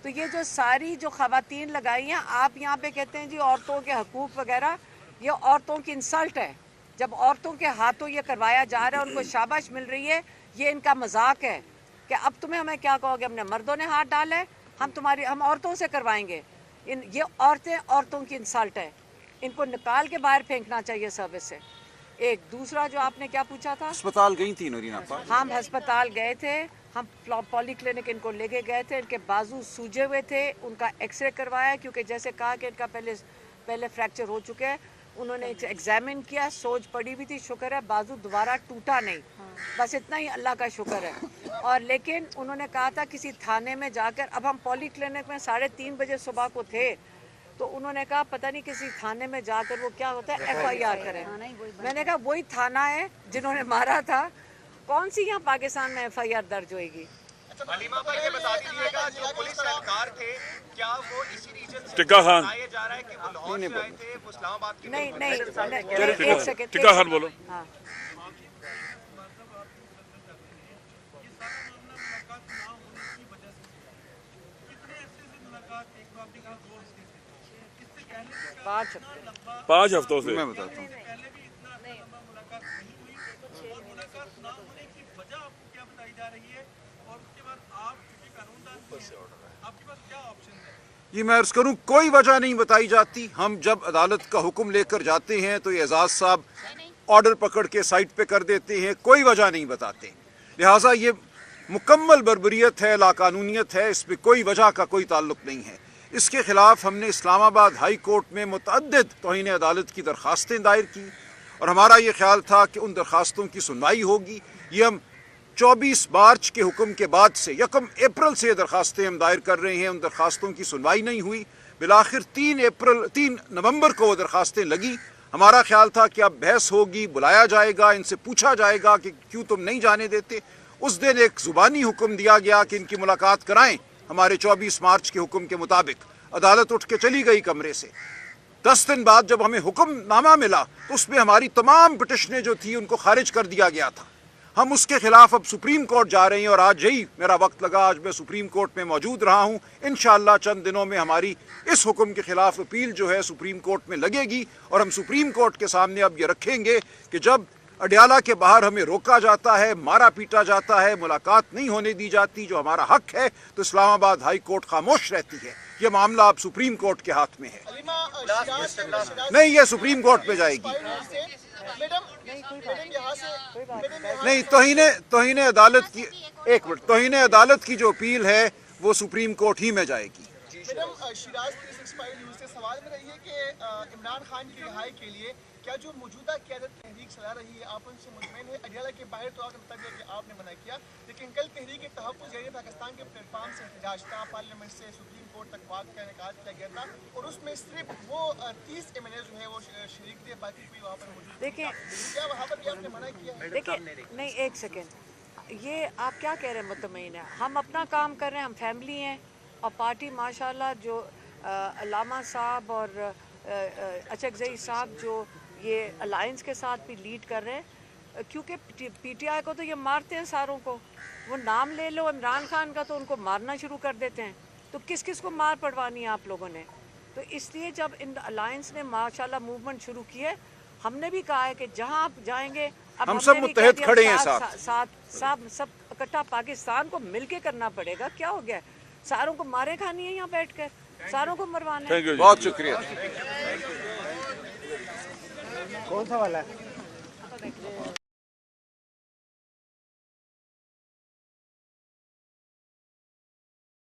तो ये जो सारी जो ख़वातीन लगाई हैं, आप यहाँ पे कहते हैं जी औरतों के हकूक़ वगैरह, ये औरतों की इंसल्ट है। जब औरतों के हाथों ये करवाया जा रहा है, उनको शाबाश मिल रही है, ये इनका मजाक है कि अब तुम्हें हमें क्या कहोगे, हमने मर्दों ने हाथ डाला है, हम औरतों से करवाएंगे। ये औरतें औरतों की इंसल्ट है, इनको निकाल के बाहर फेंकना चाहिए सर्विस से। एक दूसरा जो आपने क्या पूछा था, अस्पताल गई थी नौरीन आपा? हम अस्पताल गए थे, हम पॉली क्लिनिक इनको लेके गए थे, इनके बाजू सूजे हुए थे, उनका एक्सरे करवाया, क्योंकि जैसे कहा कि इनका पहले फ्रैक्चर हो चुके हैं। उन्होंने एग्जामिन किया, सोच पड़ी भी थी, शुक्र है बाजू दोबारा टूटा नहीं, बस इतना ही अल्लाह का शुक्र है। और लेकिन उन्होंने कहा था किसी थाने में जाकर, अब हम पॉली क्लिनिक में 3:30 बजे सुबह को थे, तो उन्होंने कहा पता नहीं किसी थाने में जाकर वो क्या होता है FIR करें। मैंने कहा वही थाना है जिन्होंने मारा था, कौन सी यहाँ पाकिस्तान में FIR दर्ज होएगी। हलीमा भाई ये बता दीजिएगा, जो पुलिस एहलकार थे क्या वो इसी रीजन से टिक्का खान। बताया जा रहा है कि वो लाहौर से आए थे, वो इस्लामाबाद के नहीं एक सेकंड, टिक्का खान बोलो। हाँ। पाँच हफ्तों से मैं बताता हूँ। ये मैं अर्ज करूं, कोई वजह नहीं बताई जाती। हम जब अदालत का हुक्म लेकर जाते हैं तो ये एजाज साहब ऑर्डर पकड़ के साइड पे कर देते हैं, कोई वजह नहीं बताते। लिहाजा ये मुकम्मल बर्बरियत है, लाकानूनियत है, इसमें कोई वजह का कोई ताल्लुक नहीं है। इसके खिलाफ हमने इस्लामाबाद हाई कोर्ट में मुतअद्दिद तौहीन अदालत की दरखास्तें दायर की और हमारा ये ख्याल था कि उन दरखास्तों की सुनवाई होगी। ये हम 24 मार्च के हुक्म के बाद से 1 अप्रैल से दरखास्तें हम दायर कर रहे हैं, उन दरखास्तों की सुनवाई नहीं हुई। बिलाखिर 3 नवंबर को वो दरखास्तें लगी। हमारा ख्याल था कि अब बहस होगी, बुलाया जाएगा, इनसे पूछा जाएगा कि क्यों तुम नहीं जाने देते। उस दिन एक ज़ुबानी हुक्म दिया गया कि इनकी मुलाकात कराएं हमारे 24 मार्च के हुक्म के मुताबिक। अदालत उठ के चली गई कमरे से। 10 दिन बाद जब हमें हुक्मनामा मिला तो उसमें हमारी तमाम पिटिशनें जो थी उनको खारिज कर दिया गया था। हम उसके खिलाफ अब सुप्रीम कोर्ट जा रहे हैं और आज यही मेरा वक्त लगा, आज मैं सुप्रीम कोर्ट में मौजूद रहा हूं। इंशाअल्लाह चंद दिनों में हमारी इस हुक्म के खिलाफ अपील जो है सुप्रीम कोर्ट में लगेगी और हम सुप्रीम कोर्ट के सामने अब ये रखेंगे कि जब अडियाला के बाहर हमें रोका जाता है, मारा पीटा जाता है, मुलाकात नहीं होने दी जाती जो हमारा हक है, तो इस्लामाबाद हाई कोर्ट खामोश रहती है। ये मामला अब सुप्रीम कोर्ट के हाथ में है। नहीं, ये सुप्रीम कोर्ट में जाएगी। नहीं, तौहीन अदालत की, एक मिनट, तौहीन अदालत की जो अपील है वो सुप्रीम कोर्ट ही में जाएगी। मैडम, शिराज 365 न्यूज़ से सवाल में रही है कि इमरान खान की रिहाई के लिए क्या जो मौजूदा क़यादत तहरीक चला रही है आप उनसे मुतमईन है? अडियाला के बाहर तो आपने बता दिया कि आपने मना किया, लेकिन कल तहरीक तहफ़्फ़ुज़ यानी पाकिस्तान के प्लेटफार्म से एहतजाज था, पार्लियामेंट से सुप्रीम कोर्ट तक वाक़ का इनेकाद किया गया था और उसमें सिर्फ वो 30 MNA जो है वो शरीक थे, बाकी कोई वहाँ पर मौजूद नहीं था। क्या वहाँ पर भी आपने मना किया है? देखिए, नहीं, एक सेकेंड, ये आप क्या कह रहे हैं मुतमईन है? हम अपना काम कर रहे हैं, हम फैमिली हैं और पार्टी माशाल्लाह जो अल्लामा साहब और अचकज़ई साहब जो ये अलायंस के साथ भी लीड कर रहे हैं, क्योंकि PTI को तो ये मारते हैं सारों को। वो नाम ले लो इमरान खान का तो उनको मारना शुरू कर देते हैं, तो किस किस को मार पड़वानी है आप लोगों ने? तो इसलिए जब इन अलायंस ने माशाल्लाह मूवमेंट शुरू की है, हमने भी कहा है कि जहां आप जाएंगे, अब हम सब मुत्तहद खड़े हैं सब इकट्ठा पाकिस्तान को मिलके करना पड़ेगा। क्या हो गया, सारों को मारे खानी है यहाँ बैठकर, सारों को मरवाना है। बहुत शुक्रिया। कौन सा वाला है?